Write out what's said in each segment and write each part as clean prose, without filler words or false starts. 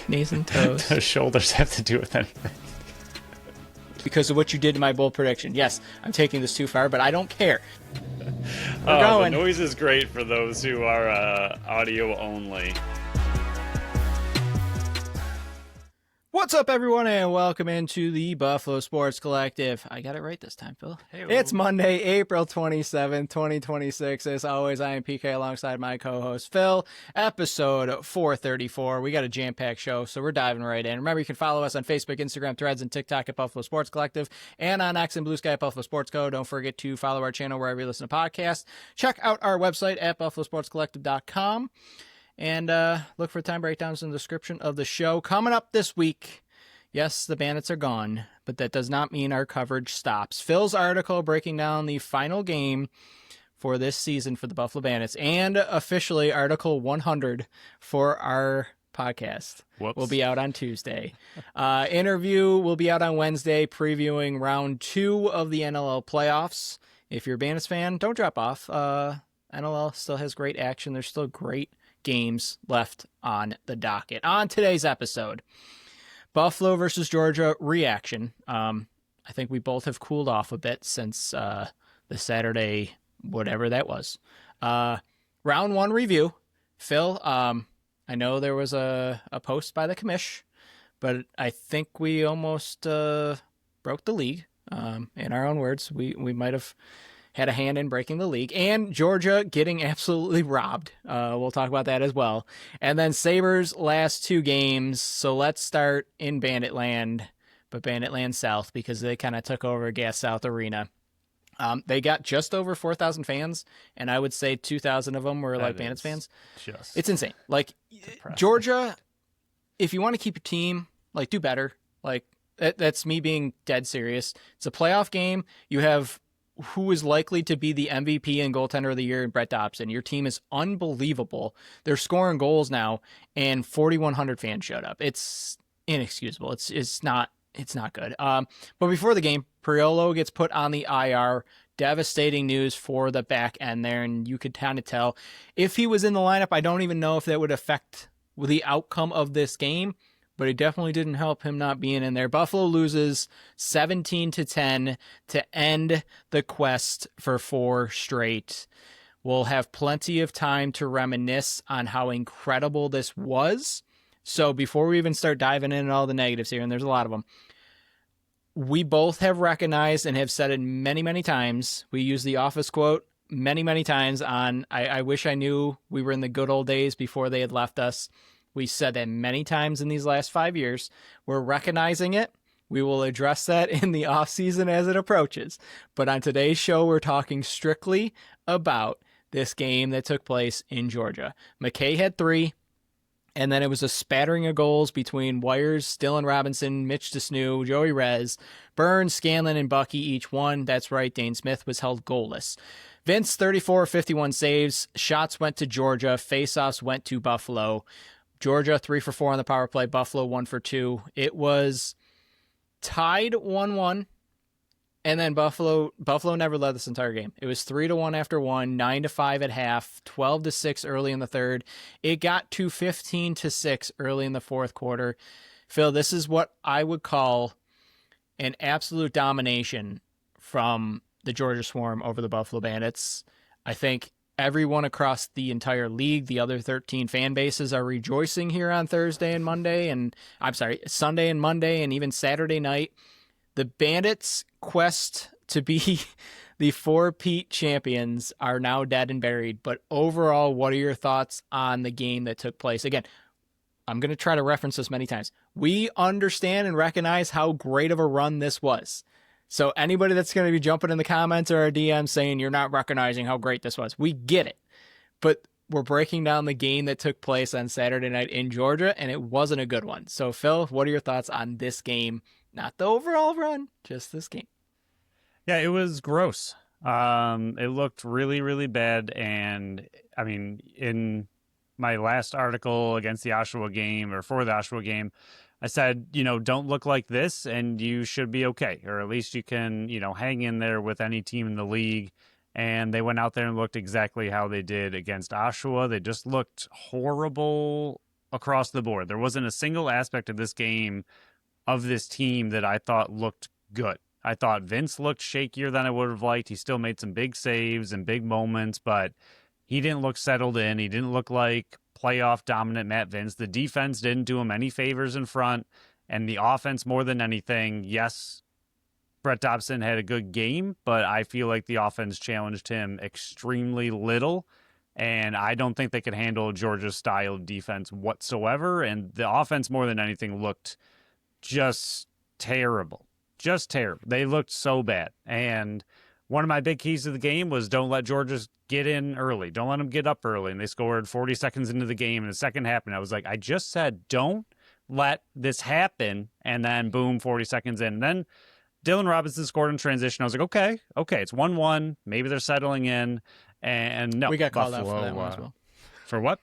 Knees and toes. The shoulders have to do with anything. Because of what you did to my bold prediction. Yes, I'm taking this too far, but I don't care. We're going. The noise is great for those who are audio only. What's up, everyone, and welcome into the Buffalo Sports Collective. I got it right this time, Phil. Hey-o. It's Monday, April 27th, 2026. As always, I am PK alongside my co-host, Phil. Episode 434. We got a jam-packed show, so we're diving right in. Remember, you can follow us on Facebook, Instagram, Threads, and TikTok at Buffalo Sports Collective, and on X and Blue Sky at Buffalo Sports Co. Don't forget to follow our channel wherever you listen to podcasts. Check out our website at buffalosportscollective.com. And look for time breakdowns in the description of the show. Coming up this week, yes, the Bandits are gone, but that does not mean our coverage stops. Phil's article breaking down the final game for this season for the Buffalo Bandits, and officially Article 100 for our podcast will be out on Tuesday. Interview will be out on Wednesday, previewing round 2 of the NLL Playoffs. If you're a Bandits fan, don't drop off. NLL still has great action. There's still great games left on the docket. On today's episode, Buffalo versus Georgia reaction. I think we both have cooled off a bit since the Saturday, whatever that was. Round 1 review. Phil, I know there was a post by the commish, but I think we almost broke the league. In our own words, we might have had a hand in breaking the league, and Georgia getting absolutely robbed. We'll talk about that as well. And then Sabres last 2 games. So let's start in Bandit Land, but Bandit Land South, because they kind of took over Gas South Arena. They got just over 4,000 fans, and I would say 2,000 of them were like Bandits fans. It's insane. Like, depressing. Georgia, if you want to keep your team, like, do better. Like, that's me being dead serious. It's a playoff game. You have who is likely to be the MVP and goaltender of the year in Brett Dobson. Your team is unbelievable. They're scoring goals now, and 4,100 fans showed up. It's inexcusable. It's not good. But before the game, Priolo gets put on the IR. Devastating news for the back end there, and you could kind of tell. If he was in the lineup, I don't even know if that would affect the outcome of this game, but it definitely didn't help him not being in there. Buffalo loses 17-10 to end the quest for 4 straight. We'll have plenty of time to reminisce on how incredible this was. So before we even start diving in all the negatives here, and there's a lot of them, we both have recognized and have said it many, many times. We use the Office quote many, many times on, I wish I knew we were in the good old days before they had left us. We said that many times in these last 5 years. We're recognizing it. We will address that in the offseason as it approaches. But on today's show, we're talking strictly about this game that took place in Georgia. McKay had 3, and then it was a spattering of goals between Wires, Dylan Robinson, Mitch DeSnew, Joey Rez, Burns, Scanlon, and Bucky, each one. That's right, Dane Smith was held goalless. Vince, 34, 51 saves. Shots went to Georgia. Faceoffs went to Buffalo. Georgia 3 for 4 on the power play. Buffalo 1 for 2. It was tied 1-1, and then Buffalo never led this entire game. It was 3-1 after 1, 9-5 at half, 12-6 early in the third. It got to 15-6 early in the fourth quarter. Phil, this is what I would call an absolute domination from the Georgia Swarm over the Buffalo Bandits. I think everyone across the entire league, the other 13 fan bases, are rejoicing here on Sunday and Monday, and even Saturday night. The Bandits' quest to be the 4-peat champions are now dead and buried. But overall, what are your thoughts on the game that took place? Again, I'm going to try to reference this many times. We understand and recognize how great of a run this was. So anybody that's going to be jumping in the comments or our DM saying you're not recognizing how great this was, we get it. But we're breaking down the game that took place on Saturday night in Georgia, and it wasn't a good one. So, Phil, what are your thoughts on this game? Not the overall run, just this game. Yeah, it was gross. It looked really, really bad. And, I mean, in my last article against the Oshawa game, or for the Oshawa game, I said, don't look like this and you should be okay. Or at least you can, hang in there with any team in the league. And they went out there and looked exactly how they did against Oshawa. They just looked horrible across the board. There wasn't a single aspect of this game of this team that I thought looked good. I thought Vince looked shakier than I would have liked. He still made some big saves and big moments, but he didn't look settled in. He didn't look like playoff dominant Matt Vince. The defense didn't do him any favors in front, and the offense more than anything. Yes, Brett Dobson had a good game, but I feel like the offense challenged him extremely little, and I don't think they could handle Georgia's style of defense whatsoever, and the offense more than anything looked just terrible. Just terrible. They looked so bad, and one of my big keys to the game was don't let Georgia get in early. Don't let them get up early, and they scored 40 seconds into the game, and the second happened. I was like, I just said don't let this happen, and then boom, 40 seconds in, and then Dylan Robinson scored in transition. I was like, okay, it's 1-1. Maybe they're settling in. And no, we got called Buffalo, out for that one as well. For what?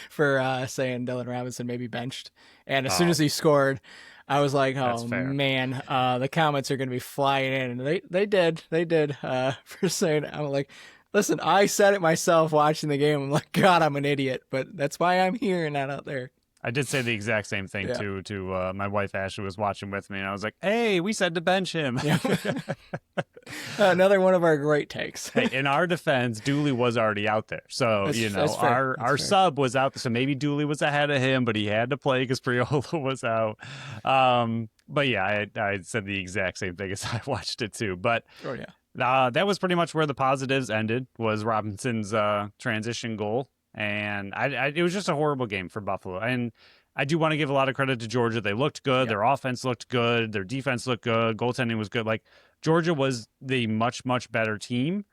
For saying Dylan Robinson maybe benched. And as soon as he scored, I was like, oh, man, the comments are going to be flying in. And they did for saying, I'm like, listen, I said it myself watching the game. I'm like, God, I'm an idiot. But that's why I'm here and not out there. I did say the exact same thing to my wife Ashley was watching with me, and I was like, "Hey, we said to bench him." Yeah. Another one of our great takes. Hey, in our defense, Dooley was already out there, so our sub was out there. So maybe Dooley was ahead of him, but he had to play because Priola was out. But yeah, I said the exact same thing as I watched it too. But that was pretty much where the positives ended. Was Robinson's transition goal. And it was just a horrible game for Buffalo. And I do want to give a lot of credit to Georgia. They looked good. Their offense looked good. Their defense looked good. Goaltending was good. Like, Georgia was the much, much better team.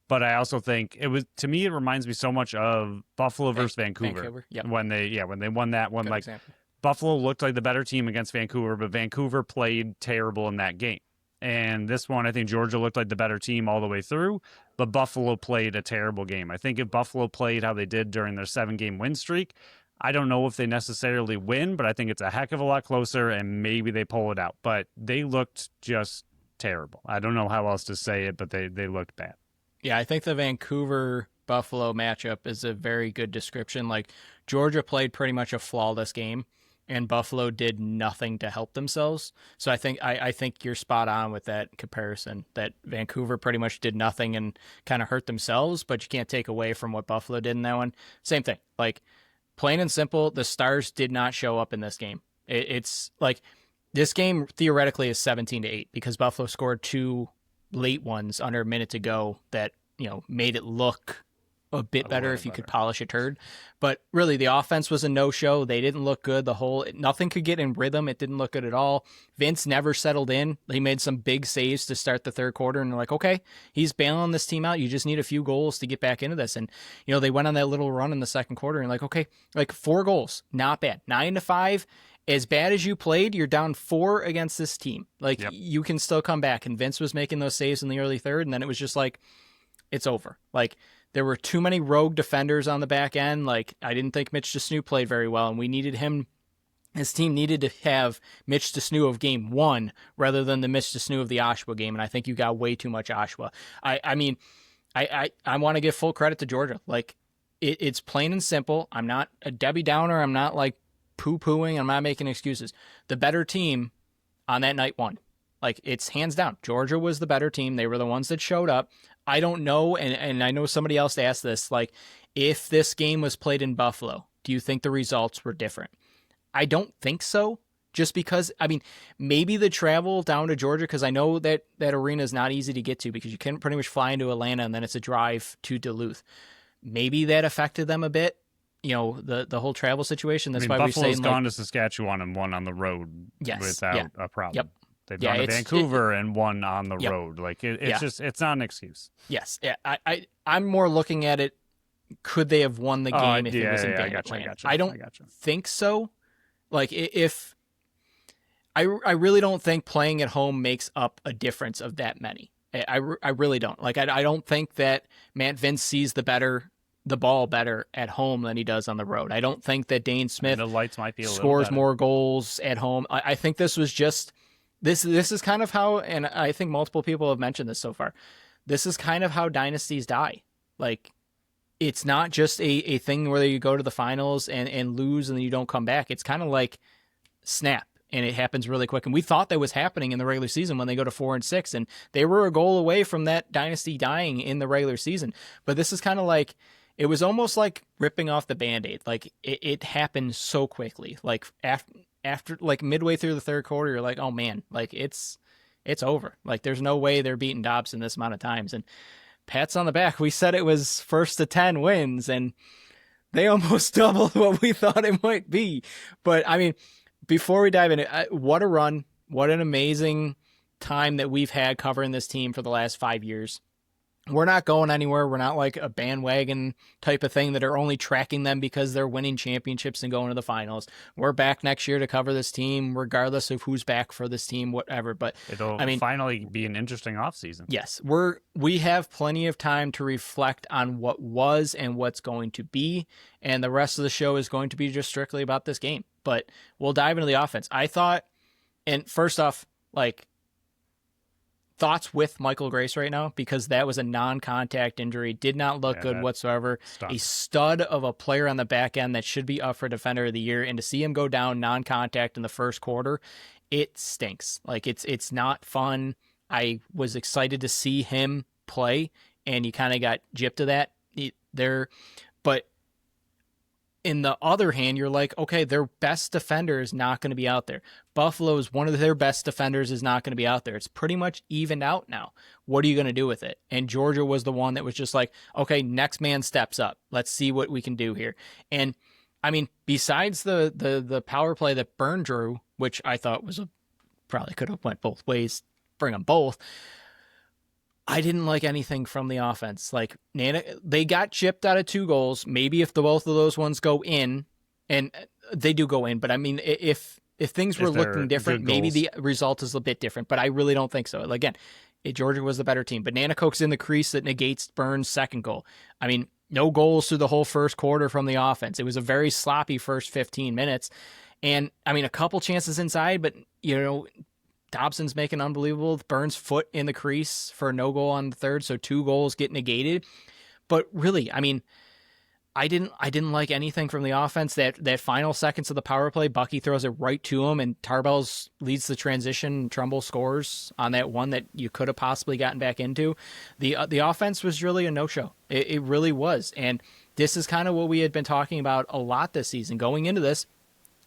But I also think to me, it reminds me so much of Buffalo versus Vancouver. Yep. When they won that one. Good like example. Buffalo looked like the better team against Vancouver, but Vancouver played terrible in that game. And this one, I think Georgia looked like the better team all the way through, but Buffalo played a terrible game. I think if Buffalo played how they did during their 7-game win streak, I don't know if they necessarily win, but I think it's a heck of a lot closer, and maybe they pull it out. But they looked just terrible. I don't know how else to say it, but they looked bad. Yeah, I think the Vancouver-Buffalo matchup is a very good description. Like, Georgia played pretty much a flawless game, and Buffalo did nothing to help themselves. So I think you're spot on with that comparison, that Vancouver pretty much did nothing and kind of hurt themselves, but you can't take away from what Buffalo did in that one. Same thing. Like, plain and simple, the Stars did not show up in this game. It's like, this game theoretically is 17-8 because Buffalo scored 2 late ones under a minute to go that, made it look a bit better if you could polish a turd. But really, the offense was a no-show. They didn't look good. Nothing could get in rhythm. It didn't look good at all. Vince never settled in. He made some big saves to start the third quarter, and they're like, okay, he's bailing this team out. You just need a few goals to get back into this. And, they went on that little run in the second quarter, and like, okay, like 4 goals, not bad. 9-5, as bad as you played, you're down 4 against this team. Like, you can still come back. And Vince was making those saves in the early third, and then it was just like, it's over. Like, there were too many rogue defenders on the back end. Like, I didn't think Mitch Desnoux played very well, and we needed him. His team needed to have Mitch Desnoux of game 1 rather than the Mitch Desnoux of the Oshawa game, and I think you got way too much Oshawa. I mean, I want to give full credit to Georgia. Like, it's plain and simple. I'm not a Debbie Downer. I'm not, like, poo-pooing. I'm not making excuses. The better team on that night won. Like, it's hands down. Georgia was the better team. They were the ones that showed up. I don't know, and I know somebody else asked this, like, if this game was played in Buffalo, do you think the results were different? I don't think so, just because, I mean, maybe the travel down to Georgia, because I know that arena is not easy to get to because you can pretty much fly into Atlanta and then it's a drive to Duluth. Maybe that affected them a bit, the whole travel situation. That's why we're saying, Buffalo's gone to Saskatchewan and won on the road without a problem. Yep. They've gone to Vancouver and won on the road. Like, it's not an excuse. Yes. Yeah. I'm more looking at it. Could they have won the game if it was in Bandit? I don't think so. Like, if I really don't think playing at home makes up a difference of that many. I really don't. Like, I don't think that Matt Vince sees the ball better at home than he does on the road. I don't think that Dane Smith the lights might be scores more goals at home. I think this was just. This is kind of how, and I think multiple people have mentioned this so far, this is kind of how dynasties die. Like, it's not just a thing where you go to the finals and lose and then you don't come back. It's kind of like snap, and it happens really quick. And we thought that was happening in the regular season when they go to 4-6, and they were a goal away from that dynasty dying in the regular season. But this is kind of like, it was almost like ripping off the Band-Aid. Like it happened so quickly. Like after like midway through the third quarter, you're like, oh man, like it's over. Like there's no way they're beating Dobson this amount of times. And pats on the back. We said it was first to 10 wins, and they almost doubled what we thought it might be. But I mean, before we dive in, what a run. What an amazing time that we've had covering this team for the last 5 years. We're not going anywhere. We're not like a bandwagon type of thing that are only tracking them because they're winning championships and going to the finals. We're back next year to cover this team, regardless of who's back for this team, whatever. But it'll finally be an interesting offseason. Yes, we have plenty of time to reflect on what was and what's going to be, and the rest of the show is going to be just strictly about this game. But we'll dive into the offense. I thought, and first off, like, thoughts with Michael Grace right now, because that was a non-contact injury, did not look good whatsoever. A stud of a player on the back end that should be up for Defender of the Year, and to see him go down non-contact in the first quarter, it stinks. Like it's not fun. I was excited to see him play, and you kind of got gypped to that there. But in the other hand, you're like, okay, their best defender is not going to be out there. Buffalo's one of their best defenders is not going to be out there. It's pretty much evened out now. What are you going to do with it? And Georgia was the one that was just like, okay, next man steps up. Let's see what we can do here. And I mean, besides the power play that Byrne drew, which I thought was probably could have went both ways, bring them both, I didn't like anything from the offense. Like they got chipped out of 2 goals. Maybe if both of those ones go in, and they do go in, but I mean, if things were looking different, maybe the result is a bit different. But I really don't think so. Again, Georgia was the better team. Banana Coke's in the crease that negates Burns' second goal. I mean, no goals through the whole first quarter from the offense. It was a very sloppy first 15 minutes, and I mean, a couple chances inside, but Dobson's making unbelievable. Burns' foot in the crease for a no goal on the third, so 2 goals get negated. But really, I mean, I didn't like anything from the offense. That final seconds of the power play, Bucky throws it right to him, and Tarbell's leads the transition. Trumbull scores on that one that you could have possibly gotten back into. The offense was really a no-show. It really was, and this is kind of what we had been talking about a lot this season. Going into this,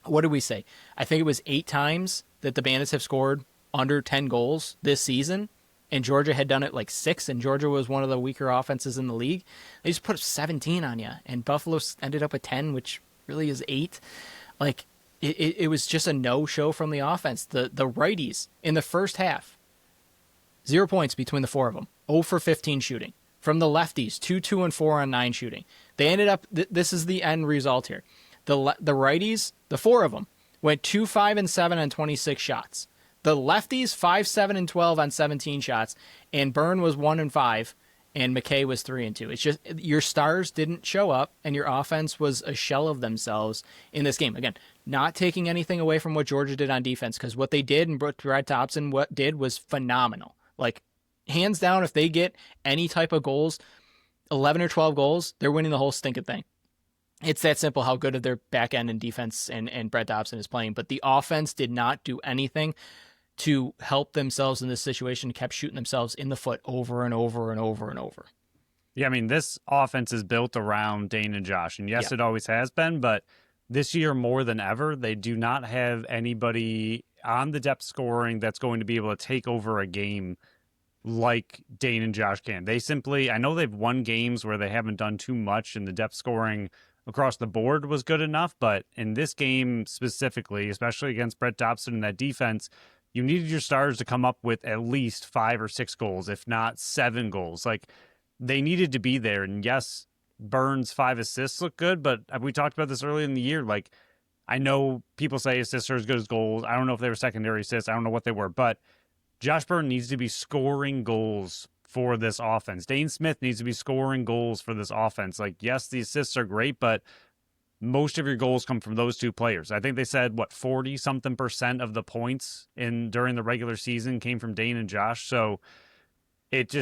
what did we say? I think it was 8 times that the Bandits have scored under 10 goals this season, and Georgia had done it like 6, and Georgia was one of the weaker offenses in the league. They just put 17 on you, and Buffalo ended up at 10, which really is 8. Like, it was just a no-show from the offense. The righties in the first half, 0 points between the 4 of them, 0 for 15 shooting. From the lefties, 2 and 4 on 9 shooting. They ended up, this is the end result here. The righties, the 4 of them, went 2, 5, and 7 on 26 shots. The lefties, 5, 7, and 12 on 17 shots, and Byrne was 1 and 5, and McKay was 3 and 2. It's just your stars didn't show up, and your offense was a shell of themselves in this game. Again, not taking anything away from what Georgia did on defense, because what they did and Brad Thompson did was phenomenal. Like, hands down, if they get any type of goals, 11 or 12 goals, they're winning the whole stinking thing. It's that simple how good of their back end and defense and Brad Dobson is playing. But the offense did not do anything to help themselves in this situation, kept shooting themselves in the foot over and over and over and over. Yeah, I mean, this offense is built around Dane and Josh. And yes, It always has been, but this year more than ever, they do not have anybody on the depth scoring that's going to be able to take over a game like Dane and Josh can. They simply, I know they've won games where they haven't done too much and the depth scoring across the board was good enough, but in this game specifically, especially against Brett Dobson and that defense, you needed your stars to come up with at least 5 or 6 goals, if not 7 goals. Like, they needed to be there. And yes, Burns' 5 assists look good, but we talked about this early in the year. Like, I know people say assists are as good as goals. I don't know if they were secondary assists. I don't know what they were, but Josh Byrne needs to be scoring goals for this offense. Dane Smith needs to be scoring goals for this offense. Like, yes, the assists are great, but most of your goals come from those 2 players. I think they said, 40-something% of the points during the regular season came from Dane and Josh. So it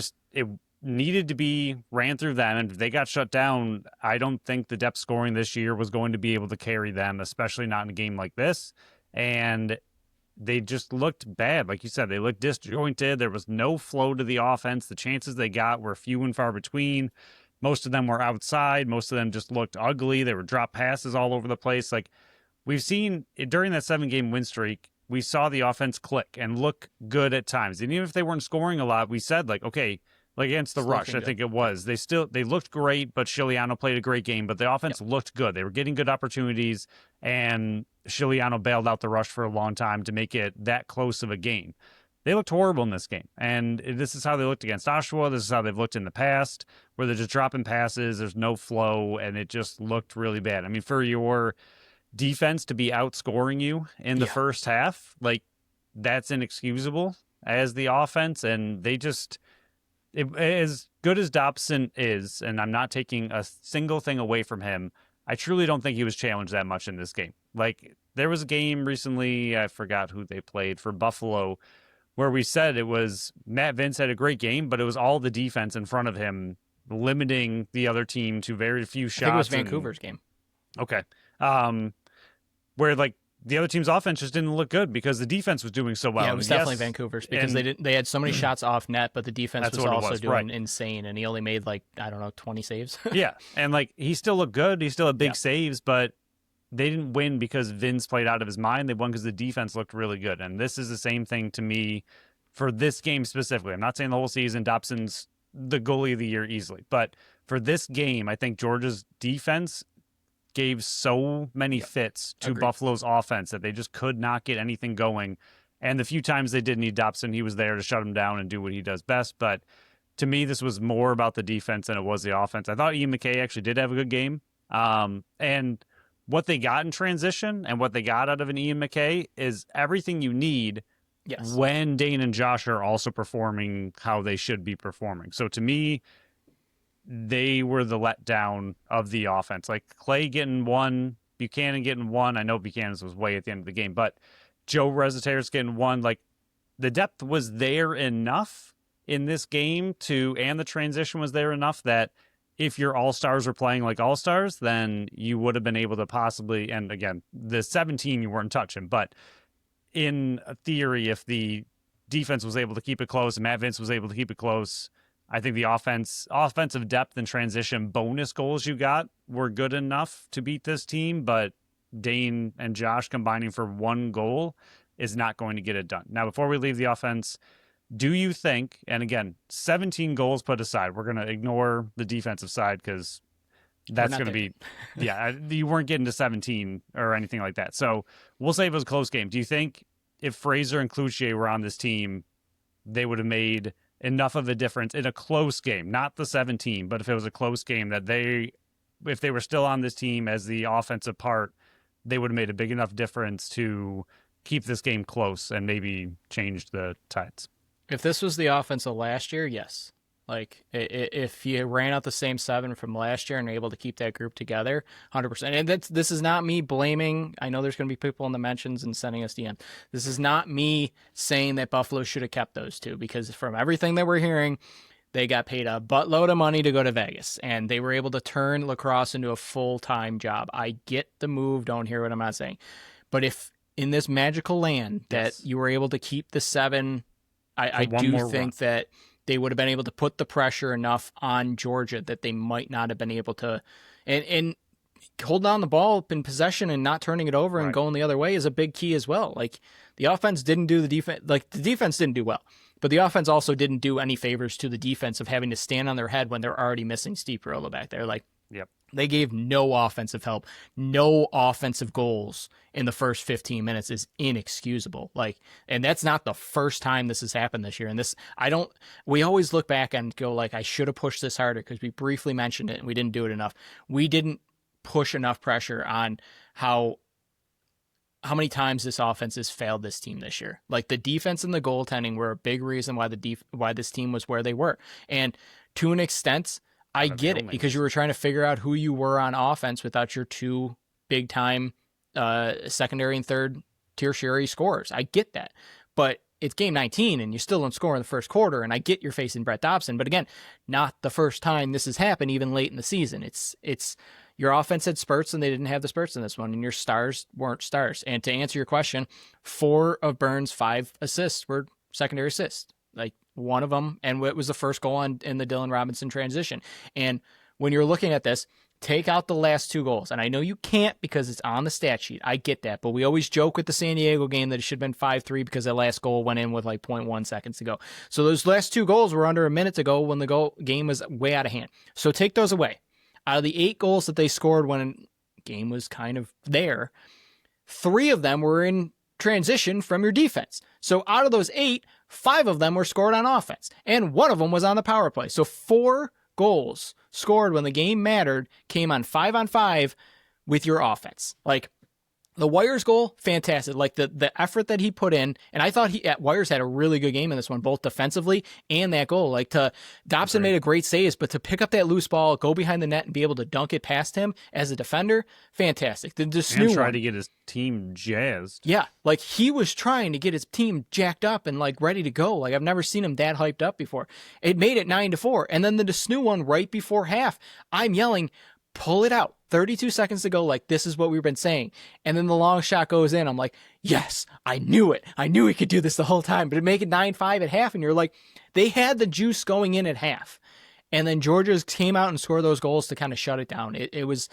needed to be ran through them, and if they got shut down, I don't think the depth scoring this year was going to be able to carry them, especially not in a game like this. And they just looked bad. Like you said, they looked disjointed. There was no flow to the offense. The chances they got were few and far between. Most of them were outside. Most of them just looked ugly. They were drop passes all over the place. Like we've seen during that 7-game win streak, we saw the offense click and look good at times. And even if they weren't scoring a lot, we said like, okay, like against the Rush, I think it was. They looked great, but Chiliano played a great game. But the offense looked good. They were getting good opportunities, and Chiliano bailed out the Rush for a long time to make it that close of a game. They looked horrible in this game, and this is how they looked against Oshawa. This is how they've looked in the past, where they're just dropping passes. There's no flow, and it just looked really bad. I mean, for your defense to be outscoring you in the first half, like that's inexcusable as the offense, and they just. As good as Dobson is, and I'm not taking a single thing away from him, I truly don't think he was challenged that much in this game. Like, there was a game recently, I forgot who they played, for Buffalo, where we said it was Matt Vince had a great game, but it was all the defense in front of him limiting the other team to very few shots. I think it was Vancouver's game. Okay. Where, like, the other team's offense just didn't look good because the defense was doing so well. Yeah, it was definitely Vancouver's because they had so many shots off net, but the defense was also doing insane, and he only made like, I don't know, 20 saves. Yeah, and like he still looked good. He still had big saves, but they didn't win because Vince played out of his mind. They won because the defense looked really good, and this is the same thing to me for this game specifically. I'm not saying the whole season. Dobson's the goalie of the year easily, but for this game, I think Georgia's defense gave so many fits to Buffalo's offense that they just could not get anything going. And the few times they did need Dobson, he was there to shut him down and do what he does best. But to me, this was more about the defense than it was the offense. I thought Ian McKay actually did have a good game. And what they got in transition and what they got out of an Ian McKay is everything you need when Dane and Josh are also performing how they should be performing. So to me, they were the letdown of the offense. Like Clay getting one, Buchanan getting one. I know Buchanan's was way at the end of the game, but Joe Rezateir's getting one. Like the depth was there enough in this game and the transition was there enough that if your all-stars were playing like all-stars, then you would have been able to possibly, and again, the 17 you weren't touching, but in theory, if the defense was able to keep it close and Matt Vince was able to keep it close, I think the offensive depth and transition bonus goals you got were good enough to beat this team, but Dane and Josh combining for one goal is not going to get it done. Now, before we leave the offense, do you think, and again, 17 goals put aside, we're going to ignore the defensive side because that's going to be, you weren't getting to 17 or anything like that. So we'll say it was a close game. Do you think if Fraser and Cloutier were on this team, they would have made enough of a difference in a close game, not the 17, but if it was a close game that if they were still on this team as the offensive part, they would have made a big enough difference to keep this game close and maybe change the tides? If this was the offense of last year, yes. Like if you ran out the same 7 from last year and were able to keep that group together, 100%. And this is not me blaming. I know there's going to be people in the mentions and sending us DM. This is not me saying that Buffalo should have kept those two, because from everything that we're hearing, they got paid a buttload of money to go to Vegas, and they were able to turn lacrosse into a full-time job. I get the move. Don't hear what I'm not saying. But if in this magical land that you were able to keep the 7, I do think that they would have been able to put the pressure enough on Georgia that they might not have been able to, and hold down the ball in possession and not turning it over and going the other way is a big key as well. Like the offense didn't do the defense, like the defense didn't do well, but the offense also didn't do any favors to the defense of having to stand on their head when they're already missing Steve Perolo back there. Like, they gave no offensive help, no offensive goals in the first 15 minutes is inexcusable. Like, and that's not the first time this has happened this year. And we always look back and go like, I should have pushed this harder because we briefly mentioned it and we didn't do it enough. We didn't push enough pressure on how many times this offense has failed this team this year. Like the defense and the goaltending were a big reason why this team was where they were. And to an extent, I get it, because you were trying to figure out who you were on offense without your 2 big-time secondary and third tertiary scorers. I get that. But it's game 19 and you still don't score in the first quarter. And I get you're facing Brett Dobson, but again, not the first time this has happened, even late in the season. It's your offense had spurts and they didn't have the spurts in this one, and your stars weren't stars. And to answer your question, 4 of Burns' 5 assists were secondary assists. Like one of them, and it was the first goal in the Dylan Robinson transition. And when you're looking at this, take out the last 2 goals. And I know you can't because it's on the stat sheet. I get that. But we always joke with the San Diego game that it should have been 5-3 because that last goal went in with like 0.1 seconds to go. So those last 2 goals were under a minute to go when the game was way out of hand. So take those away. Out of the 8 goals that they scored when the game was kind of there, 3 of them were in transition from your defense. So out of those 8, 5 of them were scored on offense. And 1 of them was on the power play. So 4 goals scored when the game mattered came on 5-on-5 with your offense. Like the Wires goal, fantastic. Like the effort that he put in, and I thought Wires had a really good game in this one, both defensively and that goal. Like Dobson made a great save, but to pick up that loose ball, go behind the net, and be able to dunk it past him as a defender, fantastic. The and try to get his team jazzed. Yeah, like he was trying to get his team jacked up and like ready to go. Like I've never seen him that hyped up before. It made it 9-4, and then the Desnu one right before half, I'm yelling, pull it out. 32 seconds to go, like, this is what we've been saying. And then the long shot goes in. I'm like, yes, I knew it. I knew he could do this the whole time. But to make it 9-5 at half, and you're like, they had the juice going in at half. And then Georgia came out and scored those goals to kind of shut it down. It was,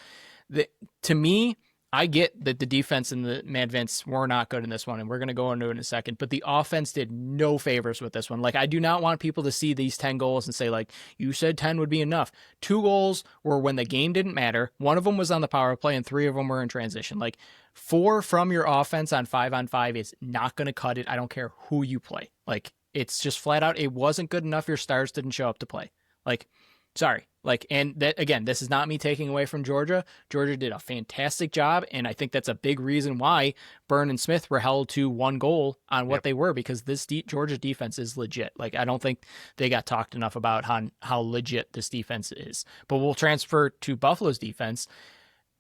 to me, I get that the defense and the Mad Vince were not good in this one, and we're going to go into it in a second, but the offense did no favors with this one. Like, I do not want people to see these 10 goals and say, like, you said 10 would be enough. 2 goals were when the game didn't matter. 1 of them was on the power play, and 3 of them were in transition. Like, 4 from your offense on 5-on-5 is not going to cut it. I don't care who you play. Like, it's just flat out, it wasn't good enough. Your stars didn't show up to play. Like, sorry. Like, and that, again, this is not me taking away from Georgia. Georgia did a fantastic job, and I think that's a big reason why Byrne and Smith were held to 1 goal on what they were, because this Georgia defense is legit. Like, I don't think they got talked enough about how legit this defense is. But we'll transfer to Buffalo's defense.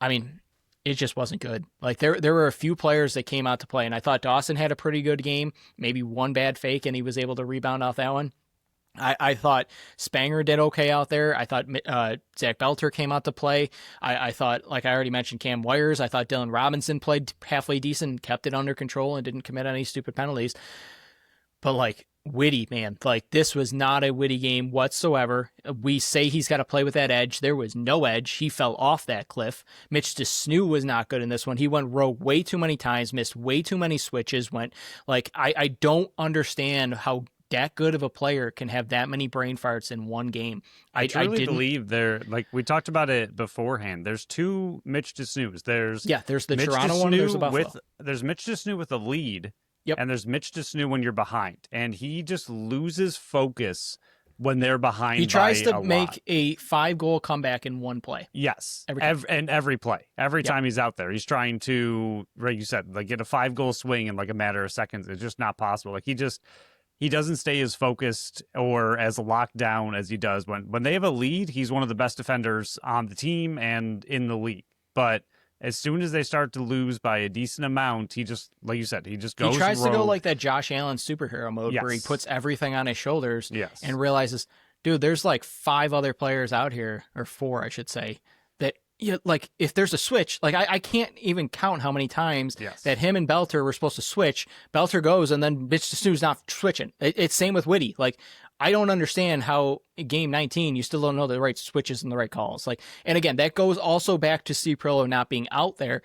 I mean, it just wasn't good. Like, there were a few players that came out to play, and I thought Dawson had a pretty good game, maybe 1 bad fake, and he was able to rebound off that one. I thought Spanger did okay out there. I thought Zach Belter came out to play. I thought, like I already mentioned, Cam Wires. I thought Dylan Robinson played halfway decent, kept it under control, and didn't commit any stupid penalties. But, like, Whitty, man, like, this was not a Whitty game whatsoever. We say he's got to play with that edge. There was no edge. He fell off that cliff. Mitch Desnu was not good in this one. He went rogue way too many times, missed way too many switches. I don't understand how that good of a player can have that many brain farts in one game. I truly believe they're, like, we talked about it beforehand. There's 2 Mitch Desnus. There's the Mitch Toronto Desnu one. There's the Buffalo. There's Mitch Desnu with a lead. Yep. And there's Mitch Desnu when you're behind, and he just loses focus when they're behind. He tries to make lot. a 5-goal comeback in one play. Yes, every play, every time he's out there, he's trying to, like you said, like, get a 5-goal swing in like a matter of seconds. It's just not possible. Like, he doesn't stay as focused or as locked down as he does when they have a lead. He's one of the best defenders on the team and in the league. But as soon as they start to lose by a decent amount, he just, like you said, he just goes. He tries rogue. to go like that Josh Allen superhero mode where he puts everything on his shoulders and realizes, dude, there's like 5 other players out here, or 4, I should say, that, like, if there's a switch, like, I can't even count how many times that him and Belter were supposed to switch. Belter goes, and then Mitch Desnu's not switching. It's same with Whitty. Like, I don't understand how game 19, you still don't know the right switches and the right calls. Like, and again, that goes also back to Steve Perillo not being out there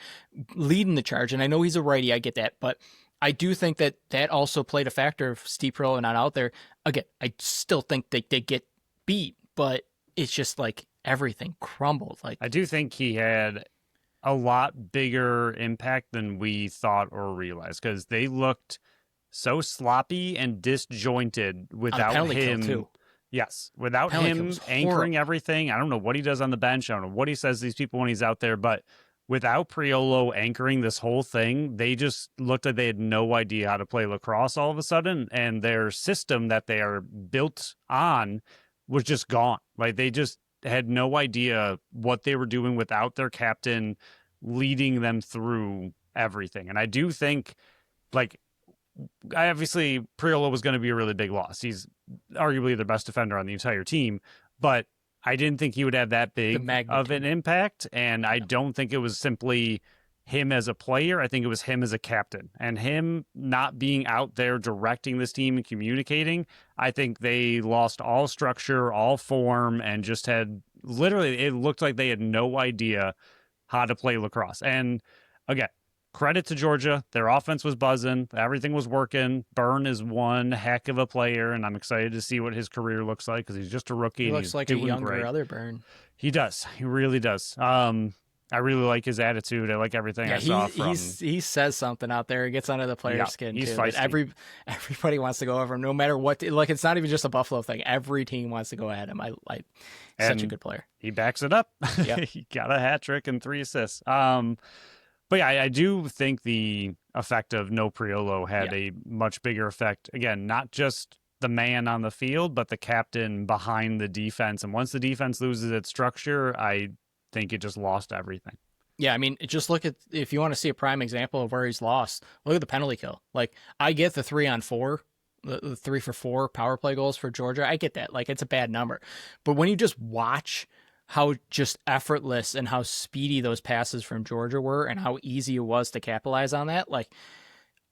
leading the charge. And I know he's a righty, I get that, but I do think that also played a factor of Steve Perillo not out there. Again, I still think they get beat, but it's just like everything crumbled. Like, I do think he had a lot bigger impact than we thought or realized, because they looked so sloppy and disjointed without him. Too. Yes, without him anchoring everything. I don't know what he does on the bench. I don't know what he says to these people when he's out there, but without Priolo anchoring this whole thing, they just looked like they had no idea how to play lacrosse all of a sudden, and their system that they are built on was just gone. Like, they just had no idea what they were doing without their captain leading them through everything. And I do think, like, obviously Priolo was going to be a really big loss. He's arguably the best defender on the entire team, but I didn't think he would have that The big of an magnitude. impact. And I don't think it was simply him as a player. I think it was him as a captain, and him not being out there directing this team and communicating. I think they lost all structure, all form, and just had literally, it looked like they had no idea how to play lacrosse. And again, credit to Georgia. Their offense was buzzing. Everything was working. Byrne is one heck of a player, and I'm excited to see what his career looks like because he's just a rookie He and looks he's like a doing younger great. other Byrne. He does. He really does. I really like his attitude. I like everything I saw from. He says something out there. He gets under the player's skin he's too. feisty. Everybody wants to go over him, no matter what. Like, it's not even just a Buffalo thing. Every team wants to go at him. Such a good player. He backs it up. Yep. He got a hat trick and 3 assists. But yeah, I do think the effect of no Priolo had a much bigger effect. Again, not just the man on the field, but the captain behind the defense. And once the defense loses its structure, I think it just lost everything. Yeah, I mean, just look at, if you want to see a prime example of where he's lost, look at the penalty kill. Like, I get the 3-on-4, the 3-for-4 power play goals for Georgia. I get that. Like, it's a bad number. But when you just watch how just effortless and how speedy those passes from Georgia were and how easy it was to capitalize on that, like,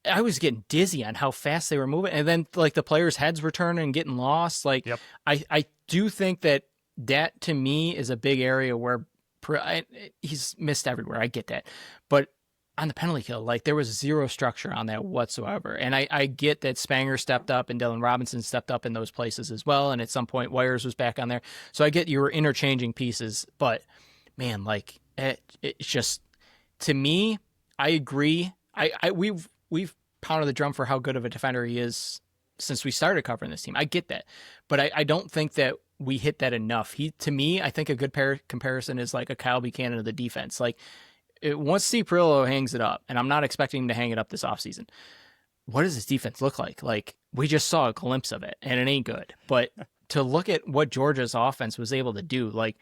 I was getting dizzy on how fast they were moving. And then, like, the players' heads were turning and getting lost. Like, I do think that to me is a big area where he's missed everywhere. I get that. But on the penalty kill, like, there was zero structure on that whatsoever. And I get that Spanger stepped up and Dylan Robinson stepped up in those places as well. And at some point, Wires was back on there. So I get you were interchanging pieces. But, man, like, it's just, to me, I agree. We've pounded the drum for how good of a defender he is since we started covering this team. I get that. But I don't think that we hit that enough. To me, I think a good comparison is like a Kyle Buchanan of the defense. Like, once Steve Perillo hangs it up, and I'm not expecting him to hang it up this offseason, what does his defense look like? Like, we just saw a glimpse of it, and it ain't good. But to look at what Georgia's offense was able to do, like,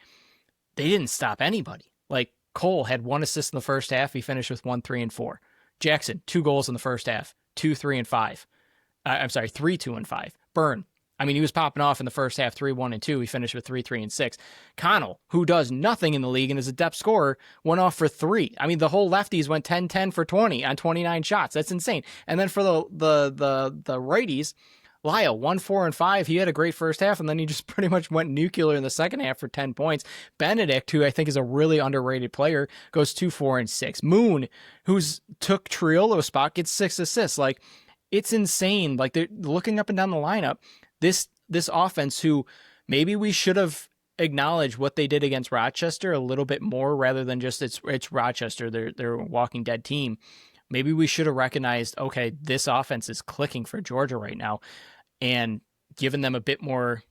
they didn't stop anybody. Like, Cole had 1 assist in the first half. He finished with 1, 3, and 4. Jackson, 2 goals in the first half, 2, 3, and 5. 3, 2, and 5. Byrne, I mean, he was popping off in the first half, 3, 1, and 2. He finished with 3, 3, and 6. Connell, who does nothing in the league and is a depth scorer, went off for 3. I mean, the whole lefties went 10, 10 for 20 on 29 shots. That's insane. And then for the righties, Lyle, 1, 4, and 5. He had a great first half, and then he just pretty much went nuclear in the second half for 10 points. Benedict, who I think is a really underrated player, goes 2, 4, and 6. Moon, who's took Triolo's spot, gets 6 assists. Like, it's insane. Like, they're looking up and down the lineup. This offense, who maybe we should have acknowledged what they did against Rochester a little bit more rather than just it's Rochester, they're a Walking Dead team. Maybe we should have recognized, okay, this offense is clicking for Georgia right now, and given them a bit more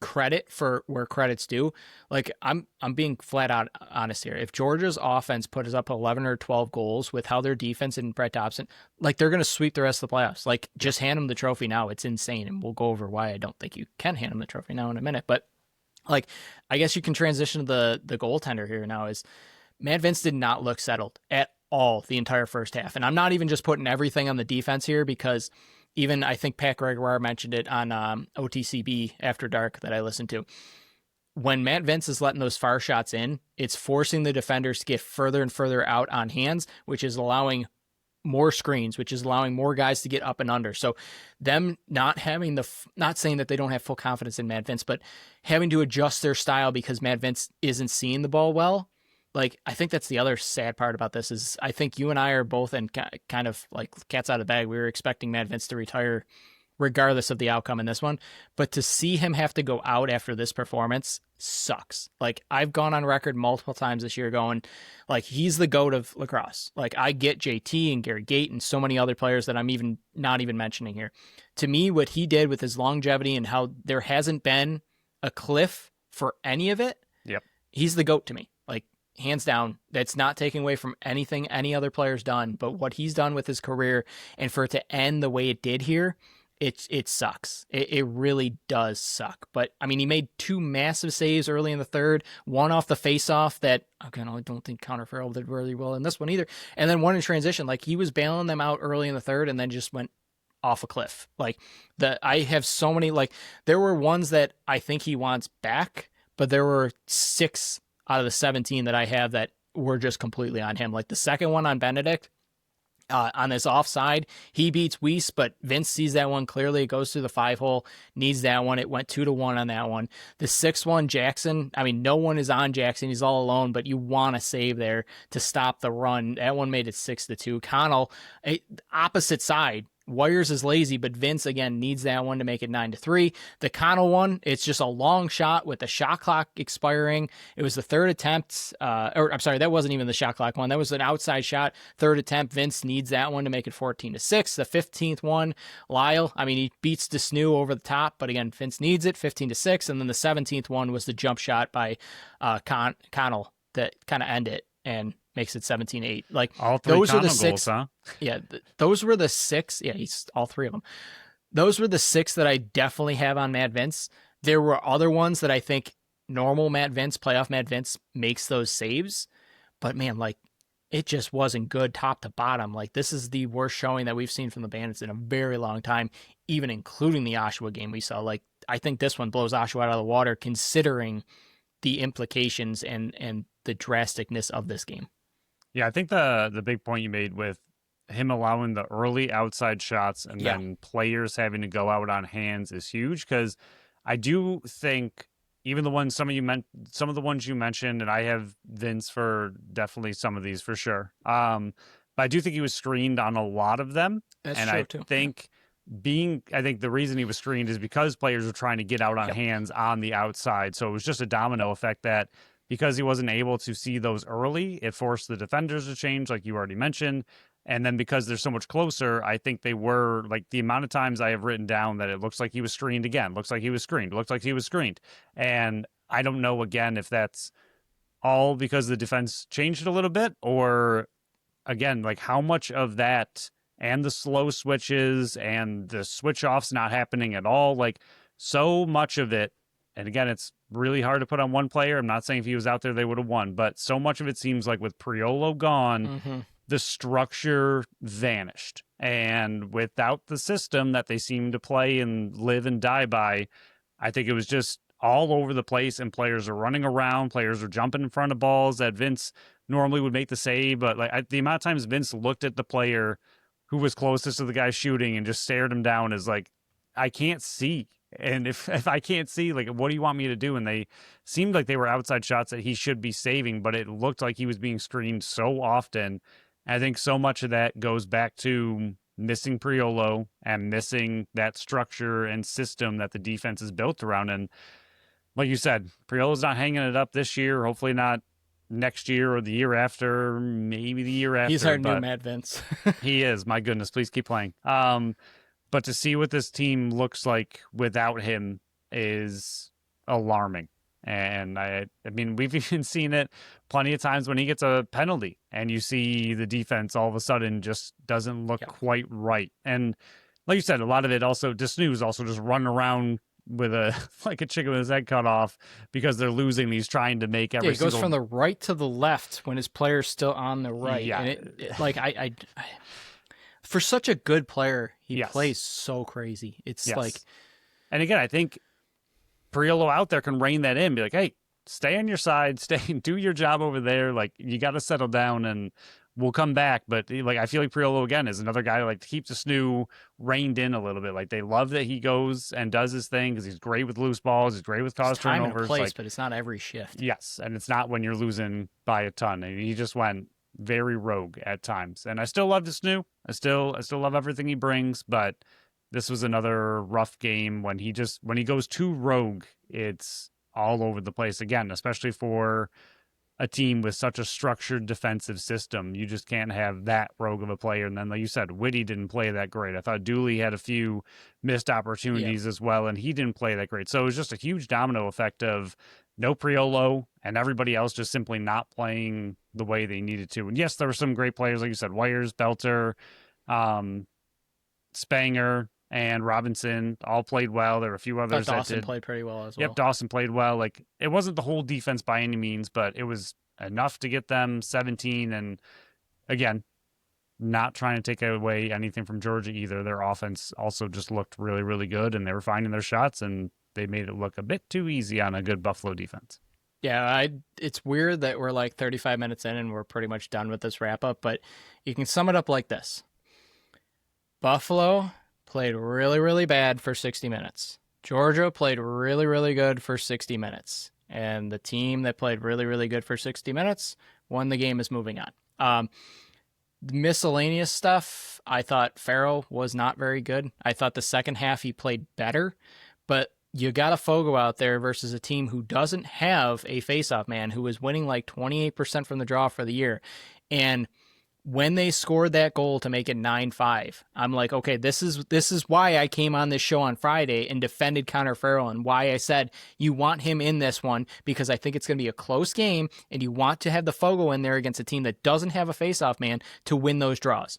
credit for where credit's due. Like, I'm being flat out honest here. If Georgia's offense puts up 11 or 12 goals with how their defense and Brett Dobson, like, they're going to sweep the rest of the playoffs. Like, just hand them the trophy now. It's insane. And we'll go over why I don't think you can hand them the trophy now in a minute. But, like, I guess you can transition to the goaltender here now. Is Matt Vince did not look settled at all the entire first half. And I'm not even just putting everything on the defense here, because even I think Pat Gregoire mentioned it on OTCB After Dark that I listened to. When Matt Vince is letting those far shots in, it's forcing the defenders to get further and further out on hands, which is allowing more screens, which is allowing more guys to get up and under. So them not having not saying that they don't have full confidence in Matt Vince, but having to adjust their style because Matt Vince isn't seeing the ball well. Like, I think that's the other sad part about this is I think you and I are both in kind of like cats out of the bag. We were expecting Matt Vince to retire regardless of the outcome in this one. But to see him have to go out after this performance sucks. Like, I've gone on record multiple times this year going, like, he's the GOAT of lacrosse. Like, I get JT and Gary Gate and so many other players that I'm even not even mentioning here. To me, what he did with his longevity and how there hasn't been a cliff for any of it, he's the GOAT to me. Like, hands down, that's not taking away from anything any other player's done, but what he's done with his career, and for it to end the way it did here, it sucks. It really does suck. But I mean, he made 2 massive saves early in the third, one off the face-off that, again, I don't think Connor Farrell did really well in this one either, and then one in transition. Like, he was bailing them out early in the third and then just went off a cliff. Like I have so many, like there were ones that I think he wants back, but there were 6 out of the 17 that I have that were just completely on him. Like the second one on Benedict, on this offside, he beats Weiss, but Vince sees that one clearly. It goes through the 5-hole, needs that one. It went 2-1 on that one. The 6th one, Jackson, I mean, no one is on Jackson. He's all alone, but you want to save there to stop the run. That one made it 6-2. Connell, opposite side. Wires is lazy, but Vince again needs that one to make it 9-3. The Connell one, it's just a long shot with the shot clock expiring. It was the 3rd attempt, or I'm sorry, that wasn't even the shot clock one. That was an outside shot, 3rd attempt. Vince needs that one to make it 14-6. The 15th one, Lyle, I mean, he beats DeSnoo over the top, but again, Vince needs it, 15-6. And then the 17th one was the jump shot by Connell that kind of end it and makes it 17-8. Like all 3 those are the goals, 6. huh? Yeah, those were the 6. Yeah, he's all 3 of them. Those were the 6 that I definitely have on Matt Vince. There were other ones that I think normal Matt Vince, playoff Matt Vince makes those saves, but man, like it just wasn't good top to bottom. Like this is the worst showing that we've seen from the Bandits in a very long time, even including the Oshawa game we saw. Like I think this one blows Oshawa out of the water considering the implications and the drasticness of this game. Yeah, I think the big point you made with him allowing the early outside shots and then players having to go out on hands is huge, because I do think even some of the ones you mentioned, and I have Vince for definitely some of these for sure. But I do think he was screened on a lot of them. That's and true I too. think I think the reason he was screened is because players were trying to get out on hands on the outside. So it was just a domino effect that because he wasn't able to see those early, it forced the defenders to change, like you already mentioned. And then because they're so much closer, I think they were, like, the amount of times I have written down that it looks like he was screened again, looks like he was screened, looks like he was screened. And I don't know, again, if that's all because the defense changed a little bit, or, again, like how much of that and the slow switches and the switch offs not happening at all, like so much of it. And again, it's really hard to put on one player. I'm not saying if he was out there, they would have won, but so much of it seems like with Priolo gone, the structure vanished. And without the system that they seem to play and live and die by, I think it was just all over the place, and players are running around, players are jumping in front of balls that Vince normally would make the save. But like the amount of times Vince looked at the player who was closest to the guy shooting and just stared him down is like, I can't see. And if I can't see, like, what do you want me to do? And they seemed like they were outside shots that he should be saving, but it looked like he was being screened so often. I think so much of that goes back to missing Priolo and missing that structure and system that the defense is built around. And like you said, Priolo's not hanging it up this year, hopefully not next year or the year after, maybe the year after. He's our new Matt Vince. He is. My goodness, please keep playing. But to see what this team looks like without him is alarming. And I mean, we've even seen it plenty of times when he gets a penalty and you see the defense all of a sudden just doesn't look quite right. And like you said, a lot of it also, DeSnoo's also just running around with like a chicken with his head cut off because they're losing. He's trying to make every he goes from the right to the left when his player's still on the right. Yeah. And like I for such a good player, he plays so crazy. It's like, and again, I think Priolo out there can rein that in, be like, hey, stay on your side, do your job over there. Like, you got to settle down and we'll come back. But like, I feel like Priolo again is another guy like to keep the snoo reined in a little bit. Like, they love that he goes and does his thing because he's great with loose balls. He's great with cause turnovers. Time and place, like, but it's not every shift. Yes. And it's not when you're losing by a ton. And he just went very rogue at times. And I still love the snoo. I still love everything he brings, but this was another rough game when he goes too rogue, it's all over the place again, especially for a team with such a structured defensive system. You just can't have that rogue of a player. And then, like you said, Whitty didn't play that great. I thought Dooley had a few missed opportunities as well, and he didn't play that great. So it was just a huge domino effect of no Priolo and everybody else just simply not playing the way they needed to. And yes, there were some great players, like you said, Wires, Belter, Spanger, and Robinson all played well. There were a few others that Dawson played pretty well as well. Yep, Dawson played well. Like, it wasn't the whole defense by any means, but it was enough to get them 17. And again, not trying to take away anything from Georgia either. Their offense also just looked really, really good, and they were finding their shots, and they made it look a bit too easy on a good Buffalo defense. Yeah, it's weird that we're like 35 minutes in and we're pretty much done with this wrap up, but you can sum it up like this. Buffalo played really, really bad for 60 minutes. Georgia played really, really good for 60 minutes. And the team that played really, really good for 60 minutes won the game is moving on. Miscellaneous stuff, I thought Farrell was not very good. I thought the second half he played better, but you got a Fogo out there versus a team who doesn't have a faceoff man, who is winning like 28% from the draw for the year. And when they scored that goal to make it 9-5, I'm like, okay, this is why I came on this show on Friday and defended Connor Farrell, and why I said you want him in this one, because I think it's going to be a close game and you want to have the Fogo in there against a team that doesn't have a faceoff man to win those draws.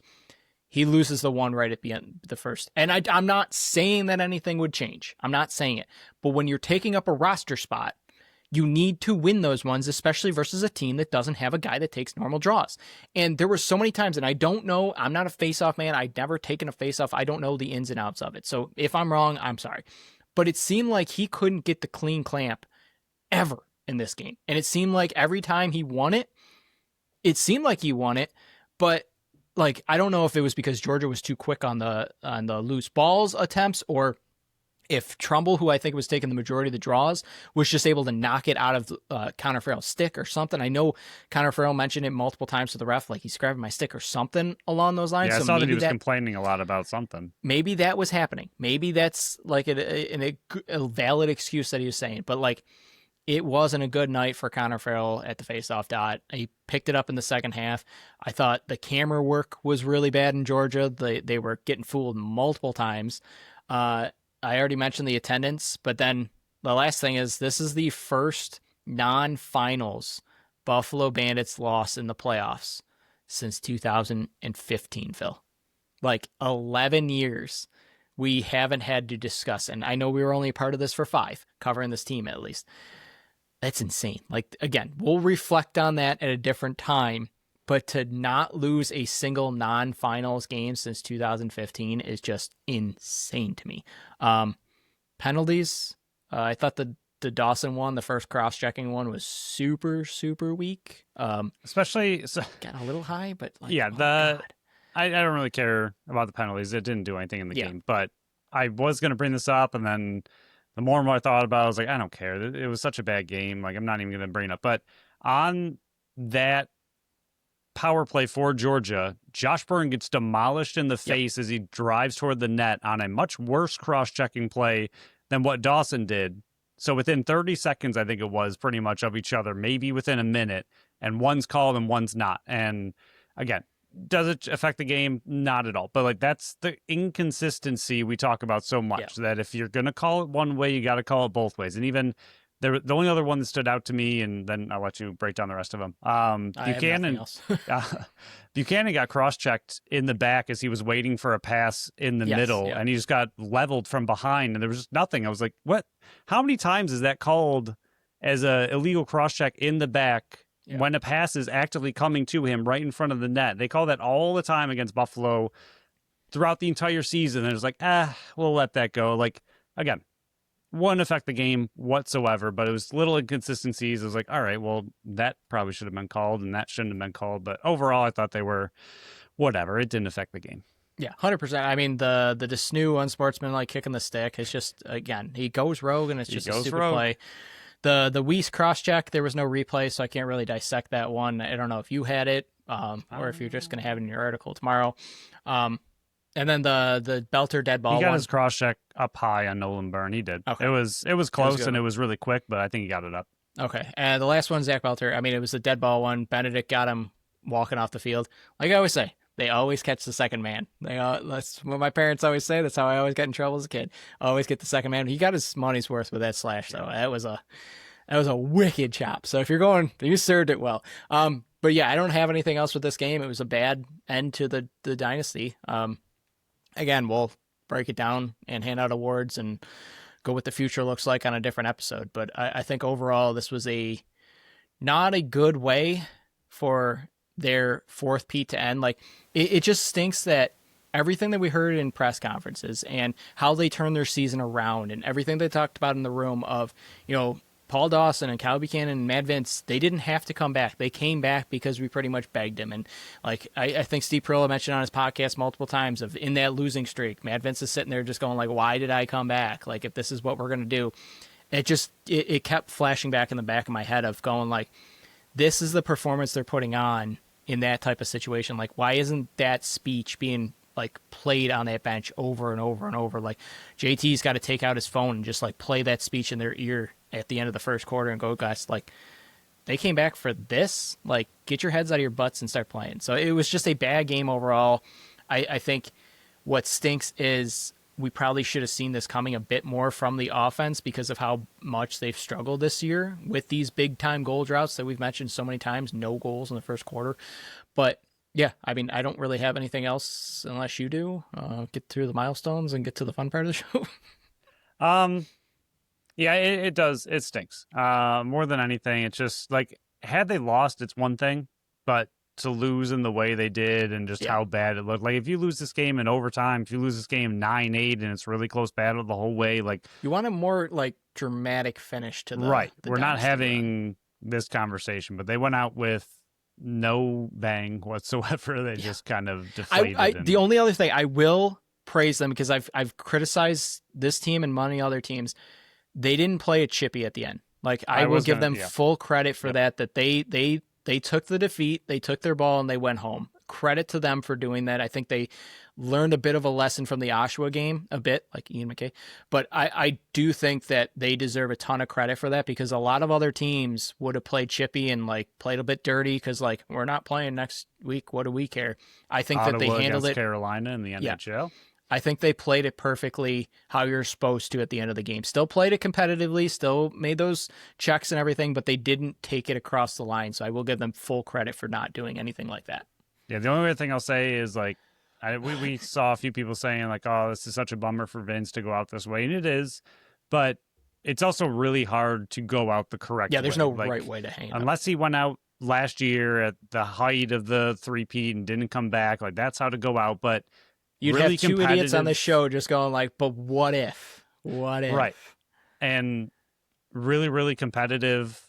He loses the one right at the end, the first. And I'm not saying that anything would change. I'm not saying it. But when you're taking up a roster spot, you need to win those ones, especially versus a team that doesn't have a guy that takes normal draws. And there were so many times, and I don't know, I'm not a face-off man. I've never taken a face-off. I don't know the ins and outs of it. So if I'm wrong, I'm sorry. But it seemed like he couldn't get the clean clamp ever in this game. And it seemed like every time he won it, but like, I don't know if it was because Georgia was too quick on the loose balls attempts, or if Trumbull, who I think was taking the majority of the draws, was just able to knock it out of Connor Farrell's stick or something. I know Connor Farrell mentioned it multiple times to the ref, like he's grabbing my stick or something along those lines. Yeah, I so saw that he was complaining a lot about something. Maybe that was happening. Maybe that's like a valid excuse that he was saying. But like, it wasn't a good night for Connor Farrell at the faceoff dot. He picked it up in the second half. I thought the camera work was really bad in Georgia. They were getting fooled multiple times. I already mentioned the attendance, but then the last thing is, this is the first non-finals Buffalo Bandits loss in the playoffs since 2015, Phil. Like 11 years we haven't had to discuss. And I know we were only a part of this for 5, covering this team at least. That's insane. Like, again, we'll reflect on that at a different time, but to not lose a single non-finals game since 2015 is just insane to me. Penalties, I thought the Dawson one, the first cross-checking one, was super, super weak. Especially, got a little high, but like, yeah, God. I don't really care about the penalties. It didn't do anything in the game, but I was going to bring this up, and then the more and more I thought about it, I was like, I don't care. It was such a bad game. Like, I'm not even going to bring it up. But on that power play for Georgia, Josh Byrne gets demolished in the face as he drives toward the net on a much worse cross-checking play than what Dawson did. So within 30 seconds, I think it was, pretty much of each other, maybe within a minute, and one's called and one's not. And again, does it affect the game? Not at all. But like, that's the inconsistency we talk about so much, that if you're going to call it one way, you got to call it both ways. And even the only other one that stood out to me, and then I'll let you break down the rest of them. Buchanan got cross-checked in the back as he was waiting for a pass in the middle, and he just got leveled from behind, and there was just nothing. I was like, what? How many times is that called as a illegal cross-check in the back when a pass is actively coming to him right in front of the net? They call that all the time against Buffalo throughout the entire season. And it's like, we'll let that go. Like, again, wouldn't affect the game whatsoever, but it was little inconsistencies. I was like, all right, well, that probably should have been called and that shouldn't have been called. But overall, I thought they were whatever. It didn't affect the game. Yeah, 100%. I mean, the Desnu unsportsmanlike kicking the stick, it's just, again, he goes rogue and it's just a stupid play. The Weiss cross-check, there was no replay, so I can't really dissect that one. I don't know if you had it or if you're just going to have it in your article tomorrow. And then the Belter dead ball. He got his cross check up high on Nolan Byrne. He did. Okay. It was close and it was really quick, but I think he got it up. Okay. And the last one, Zach Belter. I mean, it was the dead ball one. Benedict got him walking off the field. Like I always say, they always catch the second man. That's what my parents always say. That's how I always got in trouble as a kid. Always get the second man. He got his money's worth with that slash, though. That was a wicked chop. So if you're going, you served it well. But yeah, I don't have anything else with this game. It was a bad end to the Dynasty. Again, we'll break it down and hand out awards and go what the future looks like on a different episode. But I think overall, this was not a good way for their fourth Pete to end. Like it just stinks that everything that we heard in press conferences and how they turned their season around and everything they talked about in the room of, Paul Dawson and Kyle Buchanan and Matt Vince, they didn't have to come back. They came back because we pretty much begged him. And like I think Steve Perillo mentioned on his podcast multiple times of in that losing streak, Matt Vince is sitting there just going like, why did I come back? Like if this is what we're going to do, it kept flashing back in the back of my head of going like, this is the performance they're putting on in that type of situation. Like why isn't that speech being like played on that bench over and over and over? Like JT's got to take out his phone and just like play that speech in their ear at the end of the first quarter and go, guys, like they came back for this, like get your heads out of your butts and start playing. So it was just a bad game overall. I think what stinks is we probably should have seen this coming a bit more from the offense because of how much they've struggled this year with these big time goal droughts that we've mentioned so many times, no goals in the first quarter. But yeah, I mean, I don't really have anything else unless you do. Get through the milestones and get to the fun part of the show. Yeah, it does. It stinks. More than anything, it's just like had they lost, it's one thing, but to lose in the way they did and just how bad it looked. Like if you lose this game in overtime, if you lose this game 9-8 and it's really close battle the whole way, like you want a more like dramatic finish to the right. The We're not Dynasty having run. this conversation, but they went out with no bang whatsoever. They just kind of deflated. The only other thing I will praise them because I've criticized this team and many other teams. They didn't play a chippy at the end. Like I will give them full credit for that they took the defeat, they took their ball and they went home. Credit to them for doing that. I think they learned a bit of a lesson from the Oshawa game, a bit like Ian McKay. But I do think that they deserve a ton of credit for that because a lot of other teams would have played chippy and like played a bit dirty because like we're not playing next week. What do we care? I think Ottawa that they handled it. Carolina in the NHL. Yeah. I think they played it perfectly how you're supposed to at the end of the game. Still played it competitively, still made those checks and everything, but they didn't take it across the line. So I will give them full credit for not doing anything like that. Yeah, the only weird thing I'll say is like we saw a few people saying like, oh, this is such a bummer for Vince to go out this way. And it is, but it's also really hard to go out the correct way. Yeah, there's no right way to hang it unless he went out last year at the height of the three-peat and didn't come back. Like that's how to go out, but you'd really have two idiots on the show just going like, but what if? What if? Right. And really, really competitive,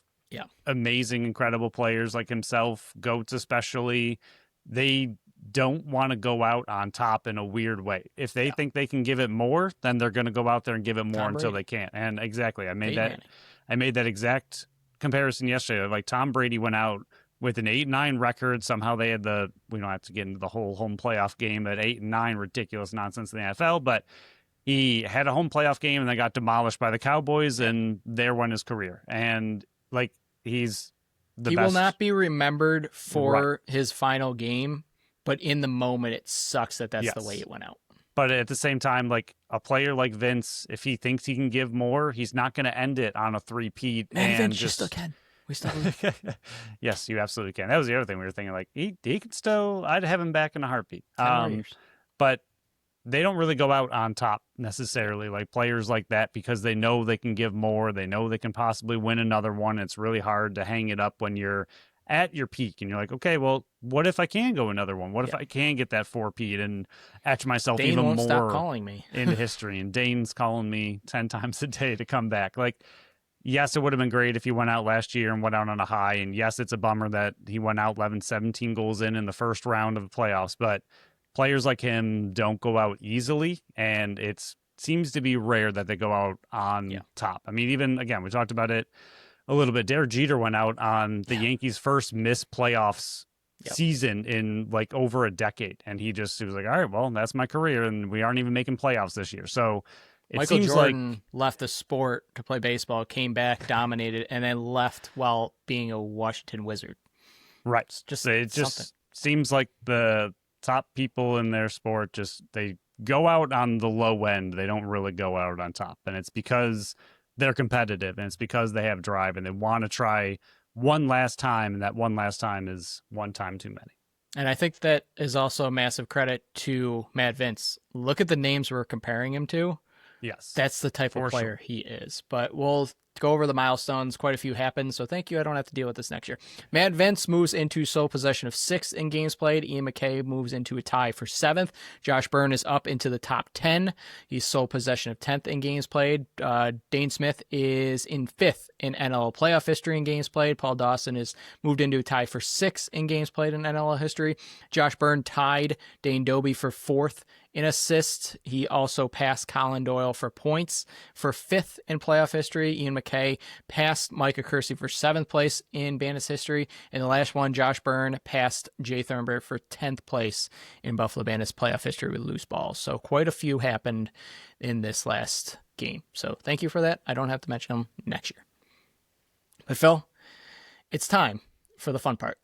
amazing, incredible players like himself, GOATs especially, they don't want to go out on top in a weird way. If they think they can give it more, then they're going to go out there and give it more until they can't. And exactly, I made that exact comparison yesterday. Like Tom Brady went out with an 8-9 record. Somehow they had we don't have to get into the whole home playoff game at 8-9, ridiculous nonsense in the NFL, but he had a home playoff game and then got demolished by the Cowboys, and there went his career. And like he's the best. He will not be remembered for his final game, but in the moment it sucks that that's the way it went out. But at the same time, like a player like Vince, if he thinks he can give more, he's not going to end it on a three-peat. And Vince, you still can. We still Yes, you absolutely can. That was the other thing we were thinking. Like he could still, I'd have him back in a heartbeat. But they don't really go out on top necessarily, like players like that, because they know they can give more. They know they can possibly win another one. It's really hard to hang it up when you're at your peak and you're like, okay, well, what if I can go another one? What if I can get that 4-peat and etch myself Dane even won't more stop calling me. into history? And Dane's calling me 10 times a day to come back. Like, yes, it would have been great if he went out last year and went out on a high. And yes, it's a bummer that he went out 17 goals in the first round of the playoffs. But players like him don't go out easily, and it seems to be rare that they go out on top. I mean, even, again, we talked about it a little bit. Derek Jeter went out on the Yankees' first missed playoffs season in like over a decade. And he was like, all right, well, that's my career, and we aren't even making playoffs this year. So Michael Jordan left the sport to play baseball, came back, dominated, and then left while being a Washington Wizard. Right. It just seems like the top people in their sport they go out on the low end. They don't really go out on top. And it's because they're competitive, and it's because they have drive, and they want to try one last time, and that one last time is one time too many. And I think that is also a massive credit to Matt Vince. Look at the names we're comparing him to. Yes. That's the type of player he is. But we'll go over the milestones. Quite a few happened, so thank you. I don't have to deal with this next year. Matt Vince moves into sole possession of 6th in games played. Ian McKay moves into a tie for 7th. Josh Byrne is up into the top 10. He's sole possession of 10th in games played. Dane Smith is in 5th in NLL playoff history in games played. Paul Dawson is moved into a tie for 6th in games played in NLL history. Josh Byrne tied Dane Doby for 4th in assists. He also passed Colin Doyle for points for 5th in playoff history. Ian McKay passed Micah Kersey for 7th place in Bandits history. And the last one, Josh Byrne passed Jay Thornberg for 10th place in Buffalo Bandits playoff history with loose balls. So quite a few happened in this last game. So thank you for that. I don't have to mention them next year. But Phil, it's time for the fun part.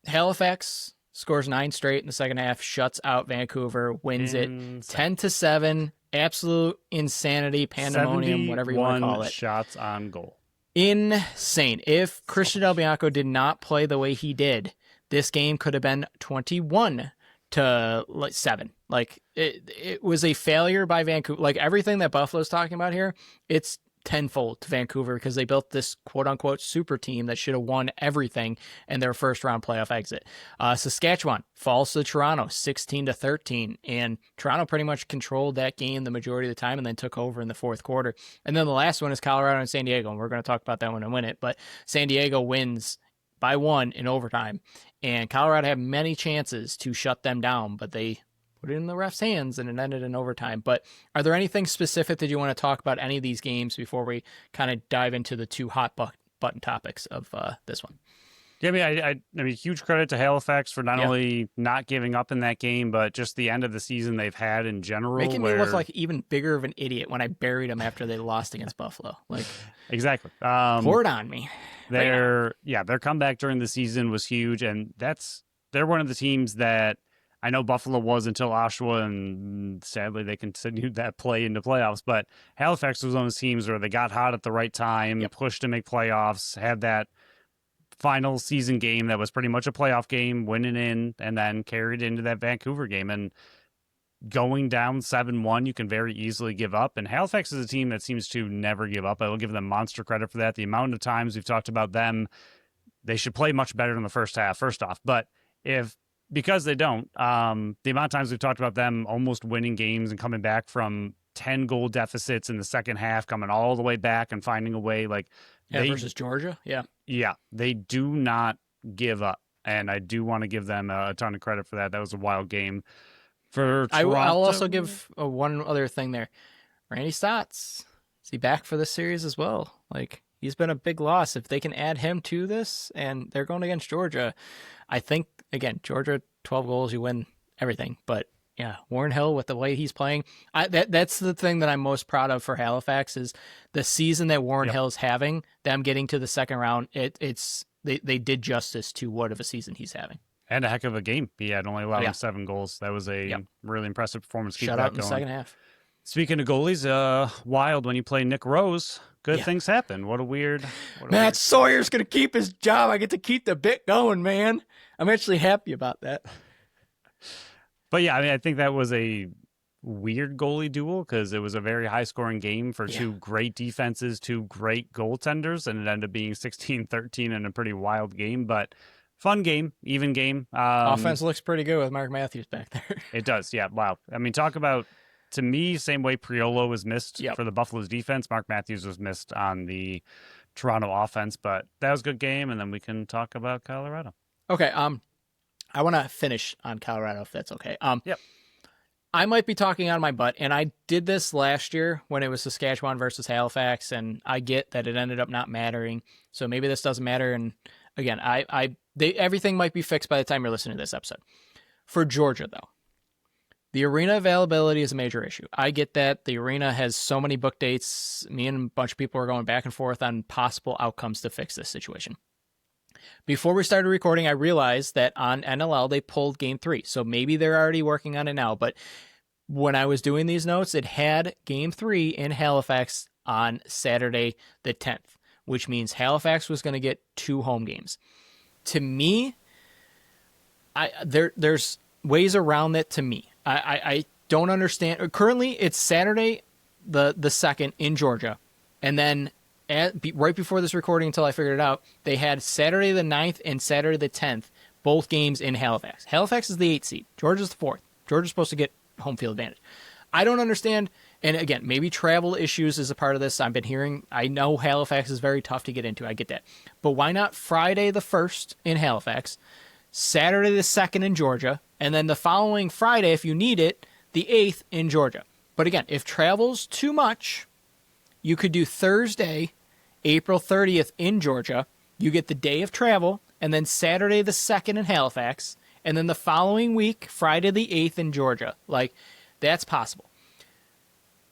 Halifax scores 9 straight in the second half, shuts out Vancouver, wins it 10-7. Absolute insanity, pandemonium, whatever you want to call it. Shots on goal. Insane. If Christian Del Bianco did not play the way he did, this game could have been 21-7. Like it was a failure by Vancouver. Like everything that Buffalo's talking about here, it's tenfold to Vancouver because they built this quote unquote super team that should have won everything in their first round playoff exit. Saskatchewan falls to Toronto 16-13, and Toronto pretty much controlled that game the majority of the time and then took over in the fourth quarter. And then the last one is Colorado and San Diego, and we're going to talk about that one and win it. But San Diego wins by 1 in overtime, and Colorado had many chances to shut them down, but they put it in the ref's hands and it ended in overtime. But are there anything specific that you want to talk about any of these games before we kind of dive into the 2 hot button topics of this one? Yeah, I mean, huge credit to Halifax for not only not giving up in that game, but just the end of the season they've had in general. Making me look like even bigger of an idiot when I buried them after they lost against Buffalo. Like exactly. Poured on me. Their comeback during the season was huge, and they're one of the teams that I know Buffalo was until Oshawa, and sadly they continued that play into playoffs. But Halifax was one of those teams where they got hot at the right time, pushed to make playoffs, had that final season game that was pretty much a playoff game, winning in, and then carried into that Vancouver game. And going down 7-1, you can very easily give up. And Halifax is a team that seems to never give up. I will give them monster credit for that. The amount of times we've talked about them, they should play much better in the first half, first off. But because they don't, the amount of times we've talked about them almost winning games and coming back from 10 goal deficits in the second half, coming all the way back and finding a way, like versus Georgia. Yeah, they do not give up. And I do want to give them a ton of credit for that. That was a wild game for Toronto. I'll also give one other thing there. Randy Stotts, is he back for this series as well? Like, he's been a big loss. If they can add him to this, and they're going against Georgia, I think, again, Georgia, 12 goals, you win everything. But yeah, Warren Hill with the way he's playing, that's the thing that I'm most proud of for Halifax is the season that Warren Hill's having, them getting to the second round. They did justice to what of a season he's having. And a heck of a game. He had only allowed him 7 goals. That was a really impressive performance. Shut out in the second half. Speaking of goalies, wild when you play Nick Rose. Good things happen. Matt Sawyer's going to keep his job. I get to keep the bit going, man. I'm actually happy about that. But yeah, I mean, I think that was a weird goalie duel because it was a very high-scoring game for 2 great defenses, 2 great goaltenders, and it ended up being 16-13 in a pretty wild game. But fun game, even game. Offense looks pretty good with Mark Matthews back there. It does, yeah. Wow. I mean, talk about, to me, same way Priolo was missed for the Buffalo's defense, Mark Matthews was missed on the Toronto offense. But that was a good game, and then we can talk about Colorado. Okay, I want to finish on Colorado, if that's okay. Yep. I might be talking on my butt, and I did this last year when it was Saskatchewan versus Halifax, and I get that it ended up not mattering, so maybe this doesn't matter. And again, everything might be fixed by the time you're listening to this episode. For Georgia, though, the arena availability is a major issue. I get that the arena has so many book dates. Me and a bunch of people are going back and forth on possible outcomes to fix this situation. Before we started recording, I realized that on NLL, they pulled Game 3. So maybe they're already working on it now. But when I was doing these notes, it had Game 3 in Halifax on Saturday the 10th, which means Halifax was going to get 2 home games. To me, there's ways around that to me. I don't understand. Currently, it's Saturday the 2nd in Georgia. And then right before this recording, until I figured it out, they had Saturday the 9th and Saturday the 10th, both games in Halifax. Halifax is the 8th seed. Georgia's the 4th. Georgia's supposed to get home field advantage. I don't understand. And again, maybe travel issues is a part of this. I've been hearing, I know Halifax is very tough to get into. I get that. But why not Friday the 1st in Halifax, Saturday the 2nd in Georgia, and then the following Friday, if you need it, the 8th in Georgia. But again, if travel's too much, you could do Thursday, April 30th in Georgia. You get the day of travel, and then Saturday the 2nd in Halifax, and then the following week, Friday the 8th in Georgia. Like, that's possible.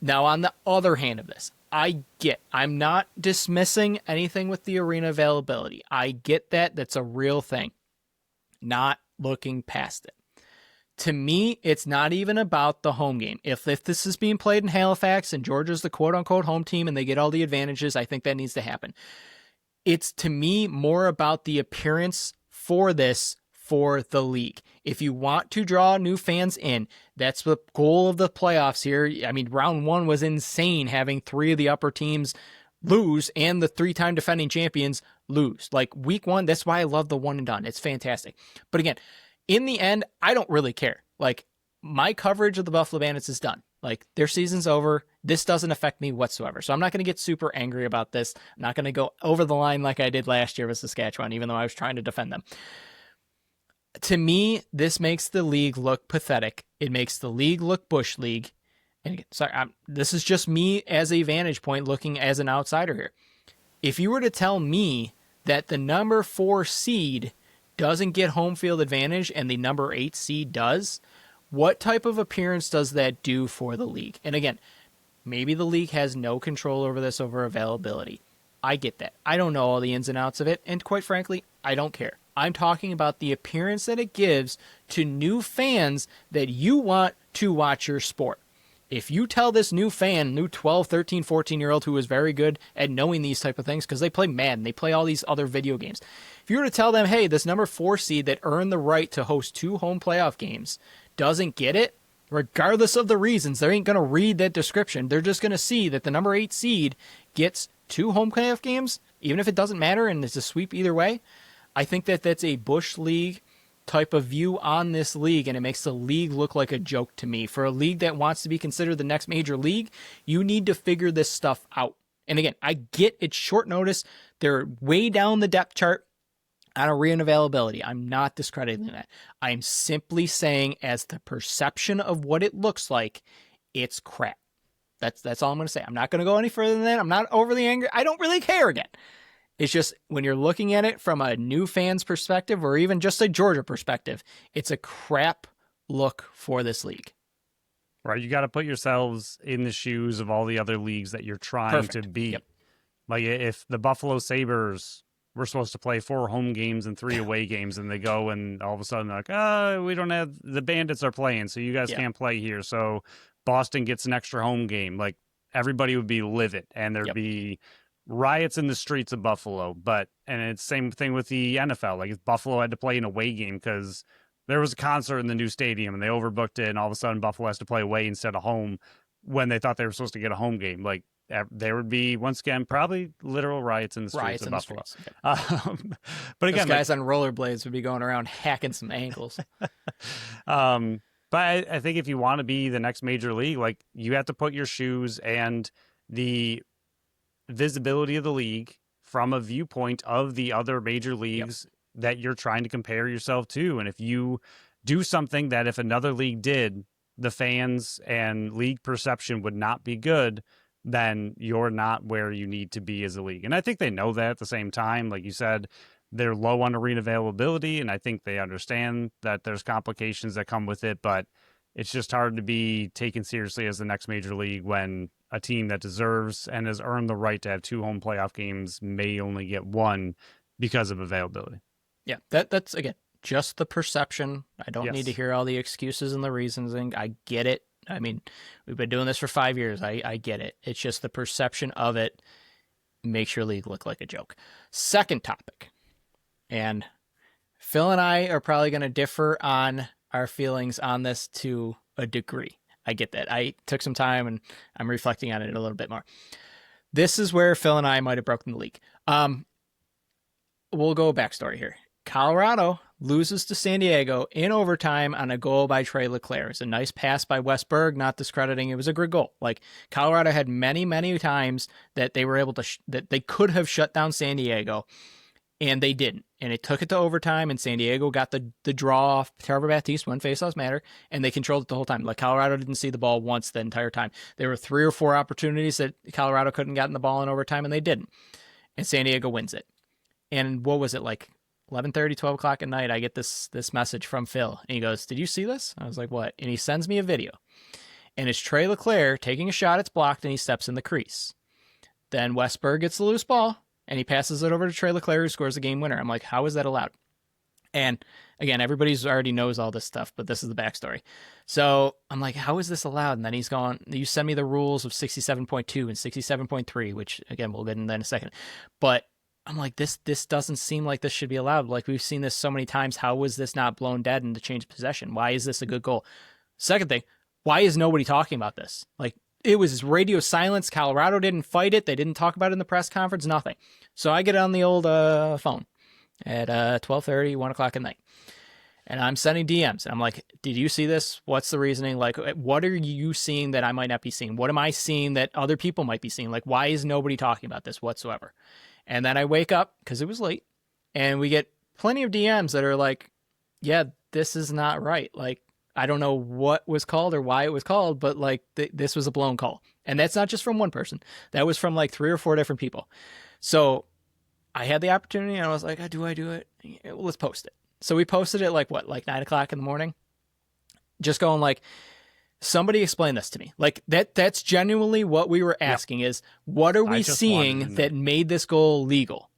Now, on the other hand of this, I'm not dismissing anything with the arena availability. I get that. That's a real thing. Not looking past it. To me, it's not even about the home game. If this is being played in Halifax and Georgia's the quote-unquote home team and they get all the advantages, I think that needs to happen. It's, to me, more about the appearance for this for the league. If you want to draw new fans in, that's the goal of the playoffs here. I mean, round 1 was insane, having 3 of the upper teams lose and the 3-time defending champions lose. Like, week 1, that's why I love the one and done. It's fantastic. But again, in the end, I don't really care. Like, my coverage of the Buffalo Bandits is done. Like, their season's over. This doesn't affect me whatsoever. So I'm not going to get super angry about this. I'm not going to go over the line like I did last year with Saskatchewan, even though I was trying to defend them. To me, this makes the league look pathetic. It makes the league look Bush League. And again, sorry, this is just me as a vantage point looking as an outsider here. If you were to tell me that the number 4 seed doesn't get home field advantage and the number 8 seed does, what type of appearance does that do for the league? And again, maybe the league has no control over this, over availability. I get that. I don't know all the ins and outs of it, and quite frankly, I don't care. I'm talking about the appearance that it gives to new fans that you want to watch your sport. If you tell this new fan, new 12, 13, 14-year-old who is very good at knowing these type of things, because they play Madden, they play all these other video games. If you were to tell them, hey, this number 4 seed that earned the right to host 2 home playoff games doesn't get it, regardless of the reasons, they ain't going to read that description. They're just going to see that the number 8 seed gets 2 home playoff games, even if it doesn't matter and it's a sweep either way. I think that that's a Bush League type of view on this league, and it makes the league look like a joke to me. For a league that wants to be considered the next major league, you need to figure this stuff out. And again, I get it's short notice. They're way down the depth chart on arena availability. I'm not discrediting that. I'm simply saying, as the perception of what it looks like, it's crap. That's all I'm going to say. I'm not going to go any further than that. I'm not overly angry. I don't really care again. It's just when you're looking at it from a new fan's perspective or even just a Georgia perspective, it's a crap look for this league. Right. You got to put yourselves in the shoes of all the other leagues that you're trying to beat. Yep. Like, if the Buffalo Sabres were supposed to play 4 home games and 3 away games, and they go and all of a sudden they're like, oh, we don't have, the Bandits are playing, so you guys can't play here. So Boston gets an extra home game. Like, everybody would be livid, and there'd be riots in the streets of Buffalo. And it's the same thing with the NFL. Like, if Buffalo had to play an away game because there was a concert in the new stadium and they overbooked it, and all of a sudden Buffalo has to play away instead of home when they thought they were supposed to get a home game. Like, there would be, once again, probably literal riots in the streets of Buffalo. But again, those guys on rollerblades would be going around hacking some ankles. But I think if you want to be the next major league, like, you have to put your shoes and the visibility of the league from a viewpoint of the other major leagues that you're trying to compare yourself to. And if you do something that if another league did, the fans and league perception would not be good, then you're not where you need to be as a league. And I think they know that at the same time. Like you said, they're low on arena availability, and I think they understand that there's complications that come with it, but it's just hard to be taken seriously as the next major league when a team that deserves and has earned the right to have 2 home playoff games may only get 1 because of availability. Yeah, that's, again, just the perception. I don't need to hear all the excuses and the reasons. And I get it. I mean, we've been doing this for 5 years. I get it. It's just the perception of it makes your league look like a joke. Second topic. And Phil and I are probably going to differ on our feelings on this to a degree. I get that. I took some time and I'm reflecting on it a little bit more. This is where Phil and I might have broken the league. We'll go backstory here. Colorado loses to San Diego in overtime on a goal by Trey Leclerc. It's a nice pass by Westberg, not discrediting. It was a good goal. Like, Colorado had many, many times that they were able to, that they could have shut down San Diego, and they didn't. And it took it to overtime, and San Diego got the draw off Trevor Baptiste when faceoffs matter, and they controlled it the whole time. Like, Colorado didn't see the ball once the entire time. There were 3 or 4 opportunities that Colorado couldn't get in the ball in overtime, and they didn't. And San Diego wins it. And what was it, like 11:30, 12 o'clock at night, I get this message from Phil. And he goes, "Did you see this?" I was like, "What?" And he sends me a video. And it's Trey Leclerc taking a shot. It's blocked, and he steps in the crease. Then Westberg gets the loose ball, and he passes it over to Trey Leclerc, who scores the game winner. I'm like, how is that allowed? And again, everybody's already knows all this stuff, but this is the backstory. So I'm like, how is this allowed? And then he's gone, you send me the rules of 67.2 and 67.3, which again, we'll get into that in a second. But I'm like, this doesn't seem like this should be allowed. Like, we've seen this so many times. How was this not blown dead in the change of possession? Why is this a good goal? Second thing, why is nobody talking about this? Like, it was radio silence. Colorado didn't fight it. They didn't talk about it in the press conference, nothing. So I get on the old phone at 12:30, 1 o'clock at night. And I'm sending DMs. And I'm like, did you see this? What's the reasoning? Like, what are you seeing that I might not be seeing? What am I seeing that other people might be seeing? Like, why is nobody talking about this whatsoever? And then I wake up, because it was late, and we get plenty of DMs that are like, yeah, this is not right. Like, I don't know what was called or why it was called, but like this was a blown call. And that's not just from one person. That was from like 3 or 4 different people. So I had the opportunity, and I was like, do I do it? Yeah, well, let's post it. So we posted it like 9 o'clock in the morning? Just going like, somebody explain this to me. Like, that's genuinely what we were asking. Yep. Is what are we seeing that made this goal legal?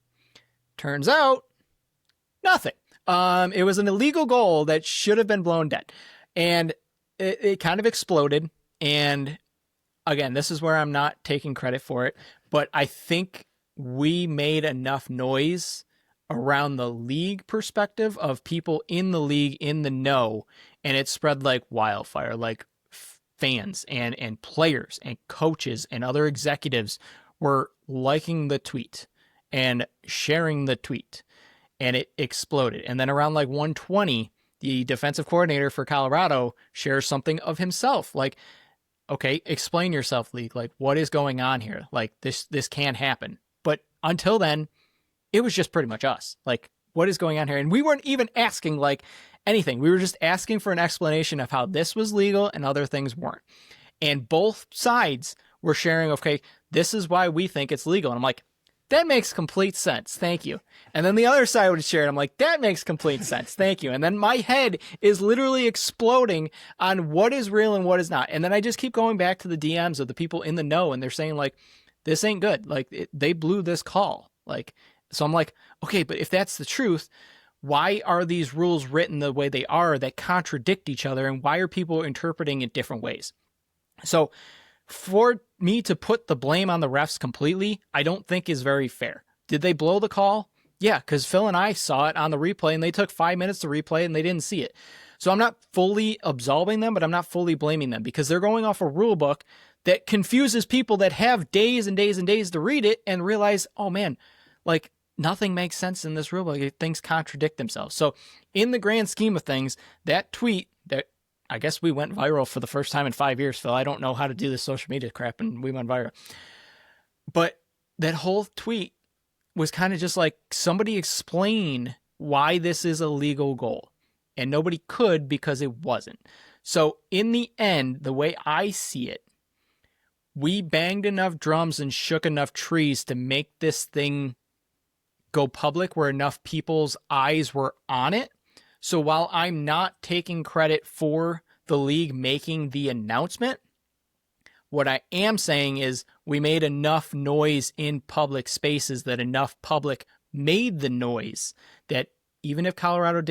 Turns out, nothing. It was an illegal goal that should have been blown dead. And it kind of exploded. And again, this is where I'm not taking credit for it, but I think we made enough noise around the league perspective of people in the league in the know, and it spread like wildfire. Like, fans and players and coaches and other executives were liking the tweet and sharing the tweet, and it exploded. And then around like 1:20, the defensive coordinator for Colorado shares something of himself. Like, okay, explain yourself, league. Like, what is going on here? Like, this can happen. But until then, it was just pretty much us. Like, what is going on here? And we weren't even asking like anything. We were just asking for an explanation of how this was legal and other things weren't. And both sides were sharing, okay, this is why we think it's legal. And I'm like, that makes complete sense. Thank you. And then the other side would share it. I'm like, that makes complete sense. Thank you. And then my head is literally exploding on what is real and what is not. And then I just keep going back to the DMs of the people in the know, and they're saying like, this ain't good. Like, they blew this call. Like, so I'm like, okay, but if that's the truth, why are these rules written the way they are that contradict each other? And why are people interpreting it different ways? So for me to put the blame on the refs completely, I don't think is very fair. Did they blow the call? Yeah, because Phil and I saw it on the replay, and they took 5 minutes to replay, and they didn't see it. So I'm not fully absolving them, but I'm not fully blaming them, because they're going off a rule book that confuses people that have days and days and days to read it and realize, oh man, like, nothing makes sense in this rule book. Things contradict themselves. So in the grand scheme of things, that tweet that I guess we went viral for the first time in 5 years, Phil. I don't know how to do this social media crap, and we went viral. But that whole tweet was kind of just like, somebody explain why this is a legal goal. And nobody could, because it wasn't. So in the end, the way I see it, we banged enough drums and shook enough trees to make this thing go public where enough people's eyes were on it. So while I'm not taking credit for the league making the announcement, what I am saying is we made enough noise in public spaces that enough public made the noise that even if Colorado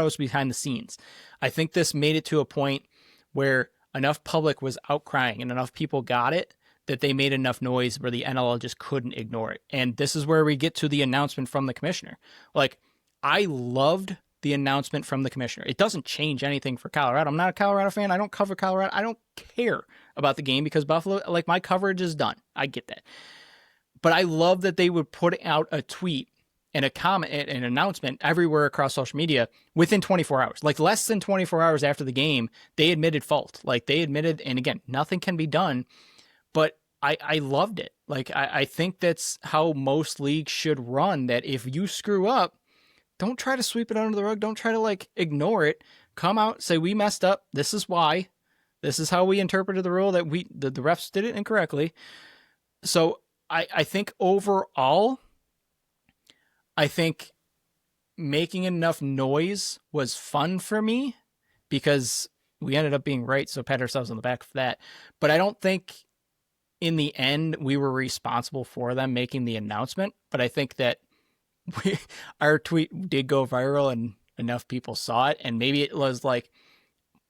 was behind the scenes, I think this made it to a point where enough public was outcrying and enough people got it that they made enough noise where the NLL just couldn't ignore it. And this is where we get to the announcement from the commissioner. Like, I loved the announcement from the commissioner. It doesn't change anything for Colorado. I'm not a Colorado fan. I don't cover Colorado. I don't care about the game because Buffalo, like, my coverage is done. I get that. But I love that they would put out a tweet and a comment, an announcement everywhere across social media within 24 hours. Like, less than 24 hours after the game, they admitted fault. Like, they admitted, and again, nothing can be done, but I loved it. Like, I think that's how most leagues should run, that if you screw up, don't try to sweep it under the rug. Don't try to, like, ignore it. Come out, say, we messed up. This is why. This is how we interpreted the rule, that the refs did it incorrectly. So I think overall, I think making enough noise was fun for me because we ended up being right, so pat ourselves on the back for that. But I don't think in the end we were responsible for them making the announcement. But I think that our tweet did go viral and enough people saw it, and maybe it was like,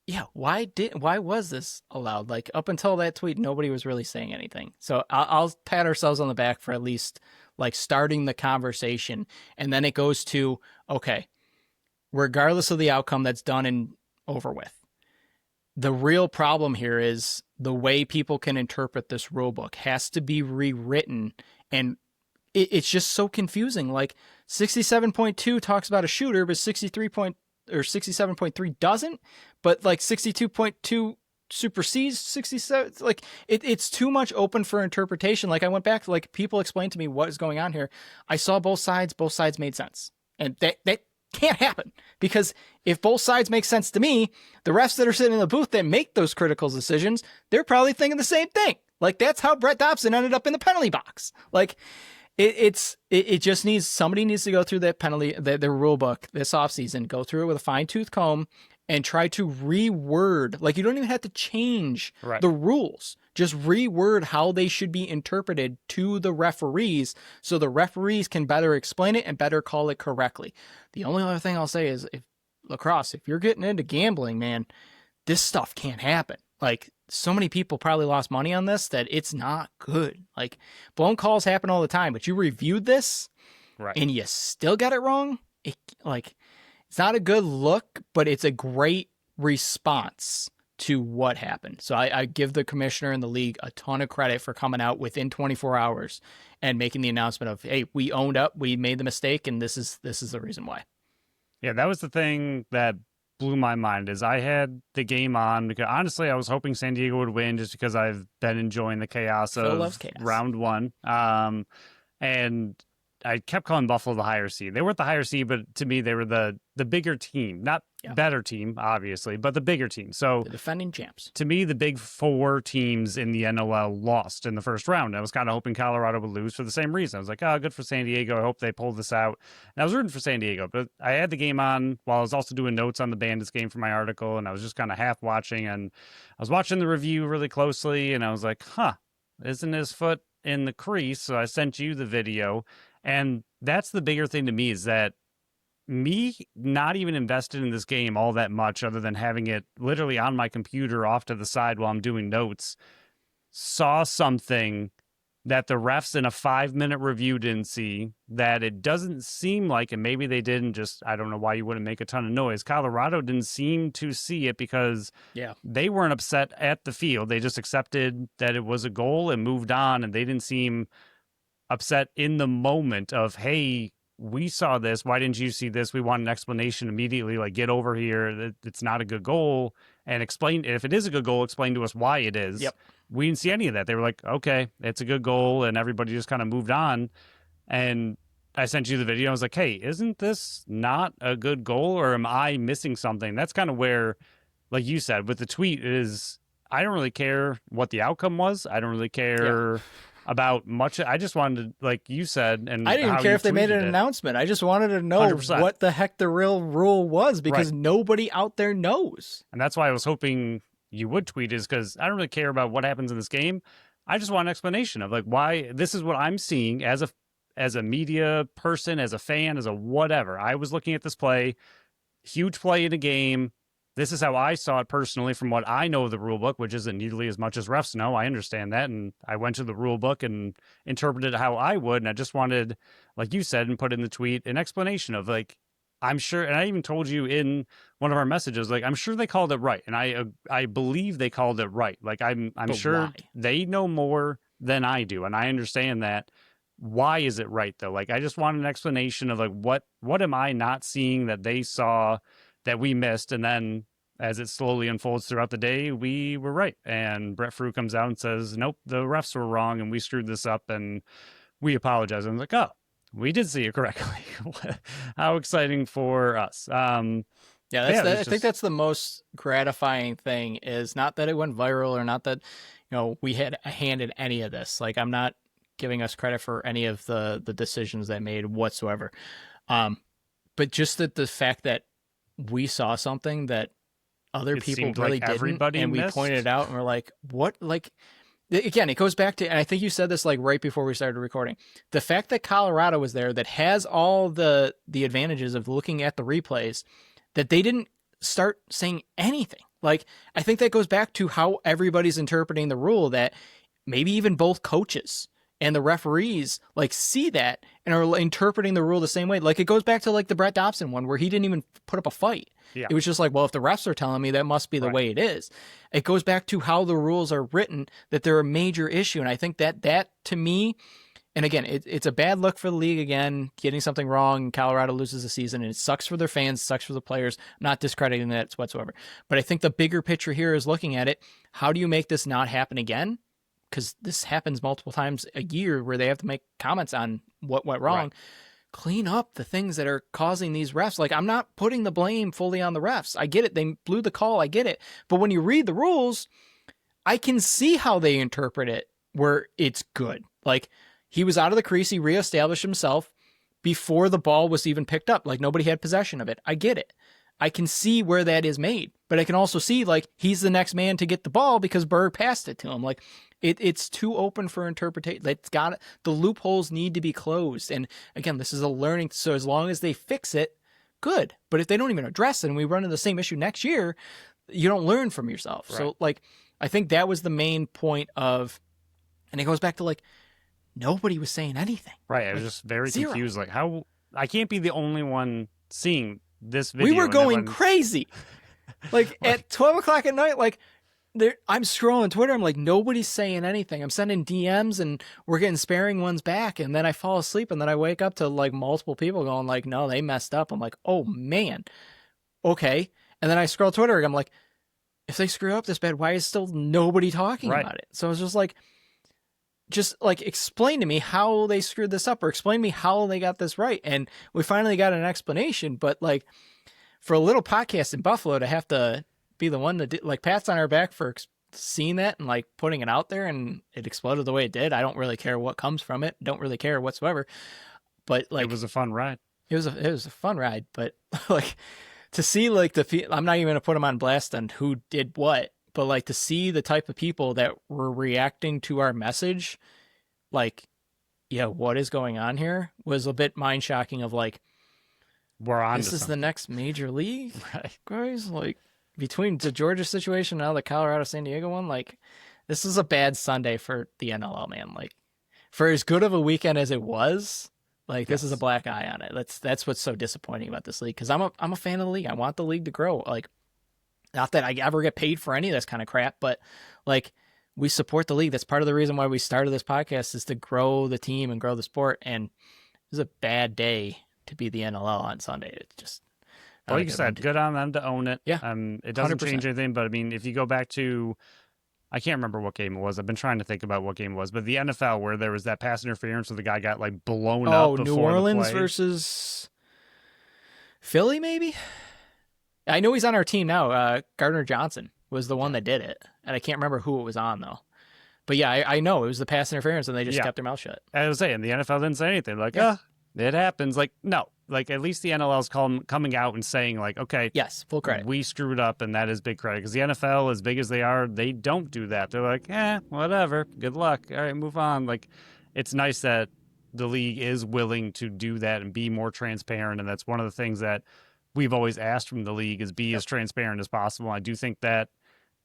yeah, why was this allowed? Like, up until that tweet, nobody was really saying anything. So I'll pat ourselves on the back for at least, like, starting the conversation. And then it goes to, okay, regardless of the outcome, that's done and over with. The real problem here is the way people can interpret this rule book has to be rewritten, and it's just so confusing. Like, 67.2 talks about a shooter, but 67.3 doesn't, but like 62.2 supersedes 67. Like, it's too much open for interpretation. Like, I went back, like, people explained to me what is going on here. I saw both sides made sense, and that can't happen, because if both sides make sense to me, the refs that are sitting in the booth that make those critical decisions, they're probably thinking the same thing. Like, that's how Brett Dobson ended up in the penalty box. Like, it just needs, somebody needs to go through that penalty, the rule book this offseason, go through it with a fine tooth comb and try to reword. Like, you don't even have to change the rules. Just reword how they should be interpreted to the referees, so the referees can better explain it and better call it correctly. The only other thing I'll say is, if lacrosse, if you're getting into gambling, man, this stuff can't happen. Like, so many people probably lost money on this that it's not good. Like, blown calls happen all the time, but you reviewed this and you still got it wrong. It's not a good look, but it's a great response to what happened. So I give the commissioner and the league a ton of credit for coming out within 24 hours and making the announcement of, hey, we owned up, we made the mistake, and this is the reason why. Yeah, that was the thing that blew my mind. Is I had the game on because, honestly, I was hoping San Diego would win just because I've been enjoying the chaos of round one. And I kept calling Buffalo the higher seed. They weren't the higher seed, but to me, they were the bigger team. Not better team, obviously, but the bigger team. So the defending champs. To me, the big four teams in the NLL lost in the first round. I was kind of hoping Colorado would lose for the same reason. I was like, oh, good for San Diego. I hope they pull this out. And I was rooting for San Diego, but I had the game on while I was also doing notes on the Bandits game for my article, and I was just kind of half watching, and I was watching the review really closely, and I was like, isn't his foot in the crease? So I sent you the video, and that's the bigger thing to me, is that me not even invested in this game all that much, other than having it literally on my computer off to the side while I'm doing notes, saw something that the refs in a 5-minute review didn't see, that it doesn't seem like, and maybe they didn't, just, I don't know why you wouldn't make a ton of noise. Colorado didn't seem to see it because they weren't upset at the field. They just accepted that it was a goal and moved on, and they didn't seem upset in the moment of, hey, we saw this, why didn't you see this? We want an explanation immediately, like, get over here, it's not a good goal, and explain, if it is a good goal, explain to us why it is. We didn't see any of that. They were like, okay, it's a good goal, and everybody just kind of moved on. And I sent you the video. I was like, hey, isn't this not a good goal, or am I missing something? That's kind of where, like you said, with the tweet, is I don't really care what the outcome was. I don't really care about much. I just wanted to, like you said, and I didn't even care if they made an announcement. I just wanted to know 100%. What the heck the real rule was, because nobody out there knows. And that's why I was hoping you would tweet, is because I don't really care about what happens in this game. I just want an explanation of, like, why this is what I'm seeing as a media person, as a fan, as a whatever. I was looking at this play, huge play in a game. This is how I saw it personally from what I know of the rule book, which isn't nearly as much as refs know. I understand that. And I went to the rule book and interpreted it how I would. And I just wanted, like you said, and put in the tweet, an explanation of, like, I'm sure, and I even told you in one of our messages, like, I'm sure they called it right, and I believe they called it right. Like, I'm But sure why? they know more than I do, and I understand that. Why is it right though? Like, I just want an explanation of like what am I not seeing that they saw that we missed, and then as it slowly unfolds throughout the day, we were right, and Brett Frew comes out and says, "Nope, the refs were wrong, and we screwed this up, and we apologize." And I'm like, "Oh, we did see it correctly." How exciting for us. Yeah, Yeah, I there's think just that's the most gratifying thing is not that it went viral or not that, we had a hand in any of this. Like, I'm not giving us credit for any of the decisions they made whatsoever. Um, but just that the fact that we saw something that other it people seemed like really didn't, everybody and we pointed it missed. out, and we're like, what? Like, again, it goes back to, and I think you said this like right before we started recording. The fact that Colorado was there, that has all the advantages of looking at the replays, that they didn't start saying anything. Like, I think that goes back to how everybody's interpreting the rule, that maybe even both coaches and the referees like see that and are interpreting the rule the same way. Like, it goes back to like the Brett Dobson one where he didn't even put up a fight. Yeah, It was just like, well, if the refs are telling me, that must be the right. way it is. It goes back to how the rules are written, that they're a major issue. And I think that to me, and again, it's a bad look for the league again, getting something wrong. Colorado loses the season, and it sucks for their fans, sucks for the players. I'm not discrediting that whatsoever. But I think the bigger picture here is looking at it. How do you make this not happen again? Because this happens multiple times a year where they have to make comments on what went wrong. Right. Clean up the things that are causing these refs. Like, I'm not putting the blame fully on the refs. I get it. They blew the call. I get it. But when you read the rules, I can see how they interpret it where it's good. Like, he was out of the crease. He reestablished himself before the ball was even picked up. Like, nobody had possession of it. I get it. I can see where that is made. But I can also see, like, he's the next man to get the ball because Berg passed it to him. Like, it's too open for interpretation. It's got the loopholes need to be closed. And again, this is a learning. So as long as they fix it, good. But if they don't even address it and we run into the same issue next year, you don't learn from yourself. Right. So like, I think that was the main point of, and it goes back to like, nobody was saying anything. Right. I Like, was just very zero. confused. Like, how I can't be the only one seeing this video. We were and going everyone- crazy. Like at 12 o'clock at night, like I'm scrolling Twitter. I'm like, nobody's saying anything. I'm sending DMs and we're getting sparing ones back. And then I fall asleep and then I wake up to like multiple people going like, no, they messed up. I'm like, oh man. Okay. And then I scroll Twitter. I'm like, if they screw up this bad, why is still nobody talking Right. about it? So it's just like explain to me how they screwed this up or explain to me how they got this right. And we finally got an explanation, but like for a little podcast in Buffalo to have to be the one that did, like, pats on our back for seeing that and like putting it out there and it exploded the way it did. I don't really care what comes from it. Don't really care whatsoever. But like, it was a fun ride. it was a fun ride, but like to see like I'm not even going to put them on blast on who did what, but like to see the type of people that were reacting to our message, like, yeah, what is going on here was a bit mind shocking of like, We're on. this is the next major league, Right. guys. Like between the Georgia situation and now the Colorado San Diego one, like this is a bad Sunday for the NLL, man. Like for as good of a weekend as it was, like this is a black eye on it. That's what's so disappointing about this league because I'm a fan of the league. I want the league to grow. Like not that I ever get paid for any of this kind of crap, but like we support the league. That's part of the reason why we started this podcast is to grow the team and grow the sport. And it was a bad day to be the NLL on Sunday. It's just Like you said, good on them to own it. Yeah, it doesn't 100%. change anything. But I mean, if you go back to, I can't remember what game it was. I've been trying to think about what game it was, but the NFL where there was that pass interference where the guy got like blown up. Oh, before New the Orleans play. versus Philly, maybe. I know he's on our team now. Gardner Johnson was the one that did it, and I can't remember who it was on though. But yeah, I know it was the pass interference, and they just kept their mouth shut. I was saying the NFL didn't say anything. Like, it happens. Like, no, like at least the NLL's coming out and saying like, okay, yes, full credit. We screwed up, and that is big credit because the NFL, as big as they are, they don't do that. They're like, whatever, good luck. All right, move on. Like, it's nice that the league is willing to do that and be more transparent, and that's one of the things that we've always asked from the league is be as transparent as possible. I do think that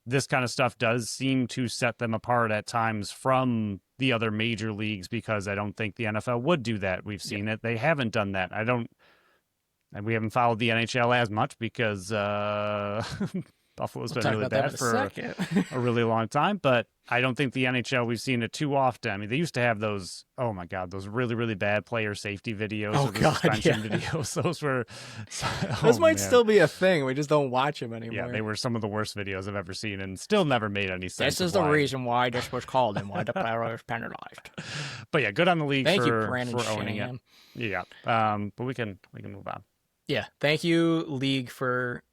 this kind of stuff does seem to set them apart at times from the other major leagues because I don't think the NFL would do that. We've seen it. They haven't done that. and we haven't followed the NHL as much because Buffalo's We'll been talk really about that in bad a for second. a really long time. But I don't think the NHL, we've seen it too often. I mean, they used to have those, oh my God, those really, really bad player safety videos Oh or the God, suspension yeah. videos. Those were, Those oh might man. still be a thing. We just don't watch them Yeah, anymore. they were some of the worst videos I've ever seen and still never made any sense This of is the why. reason why this was called and why the player was penalized. But yeah, good on the league Thank you, for Brandon owning it. Shanahan. Yeah. But we can move on. Yeah, thank you, league, for